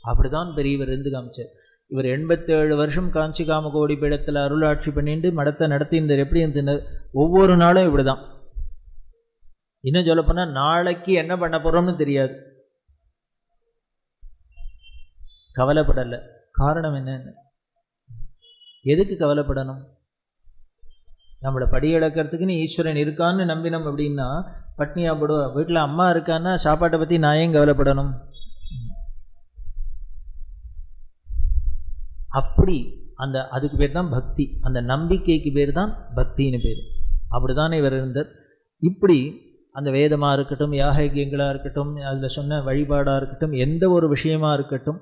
அப்படி தான் பெரியவர் இருந்து காமிச்சார். இவர் 87 வருஷம் காஞ்சி காமகோடி பீடத்தில் அருளாட்சி பண்ணிட்டு மடத்தை நடத்தி இருந்தார். எப்படி இருந்தது? ஒவ்வொரு நாளும் இப்படி தான். இன்னும் சொல்லப்போனால் நாளைக்கு என்ன பண்ண போகிறோம்னு தெரியாது, கவலைப்படலை. காரணம் என்னன்னு, எதுக்கு கவலைப்படணும்? நம்மளை படி இழக்கிறதுக்குன்னு ஈஸ்வரன் இருக்கான்னு நம்பினோம் அப்படின்னா பட்னியா போடுவோம். வீட்டில் அம்மா இருக்கான்னா சாப்பாட்டை பற்றி நான் ஏன் கவலைப்படணும்? அப்படி அதுக்கு பேர் தான் பக்தி. அந்த நம்பிக்கைக்கு பேர் தான் பக்தின்னு பேர். அப்படி தானே இவர் இருந்தார். இப்படி அந்த வேதமாக இருக்கட்டும், யாகயங்களாக இருக்கட்டும், அதில் சொன்ன வழிபாடாக இருக்கட்டும், எந்த ஒரு விஷயமாக இருக்கட்டும்,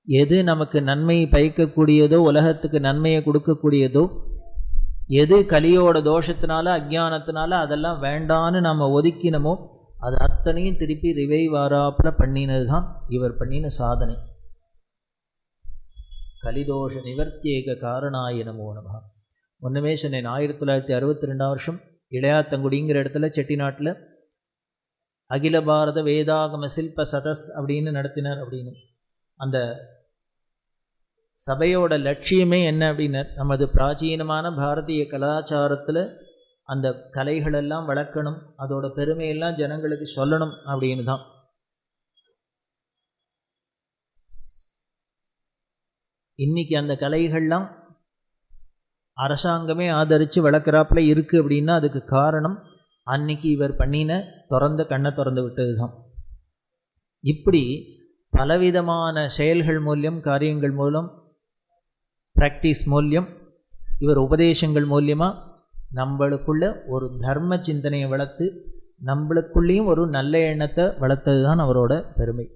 எது நமக்கு நன்மை பயக்கக்கூடியதோ, உலகத்துக்கு நன்மையை கொடுக்கக்கூடியதோ, எது கலியோட தோஷத்தினால அஜ்ஞானத்தினால அதெல்லாம் வேண்டான்னு நம்ம ஒதுக்கினமோ அது அத்தனையும் திருப்பி ரிவைவ் வாராப்பில் பண்ணினது தான் இவர் பண்ணின சாதனை. கலிதோஷ நிவர்த்தியேக காரணாய நமோ நமஹ. ஒன்றுமே சொன்னேன், 1962 வருஷம் இளையாத்தங்குடிங்கிற இடத்துல செட்டிநாட்டில் அகில பாரத வேதாகம சில்ப சதஸ் அப்படின்னு நடத்தினார். அப்படின்னு அந்த சபையோட லட்சியமே என்ன அப்படின்னா, நமது பிராச்சீனமான பாரதிய கலாச்சாரத்தில் அந்த கலைகளெல்லாம் வளர்க்கணும், அதோட பெருமையெல்லாம் ஜனங்களுக்கு சொல்லணும் அப்படின்னு தான். இன்றைக்கி அந்த கலைகள்லாம் அரசாங்கமே ஆதரித்து வளர்க்குறாப்புல இருக்குது அப்படின்னா அதுக்கு காரணம் அன்னைக்கு இவர் பண்ணின கண்ணை திறந்து விட்டது தான். இப்படி பலவிதமான செயல்கள் மூலியம், காரியங்கள் மூலம், ப்ராக்டிஸ் மூலியம், இவர் உபதேசங்கள் மூலியமாக நம்மளுக்குள்ள ஒரு தர்ம சிந்தனையை வளர்த்து நம்மளுக்குள்ளேயும் ஒரு நல்ல எண்ணத்தை வளர்த்தது தான் அவரோட பெருமை.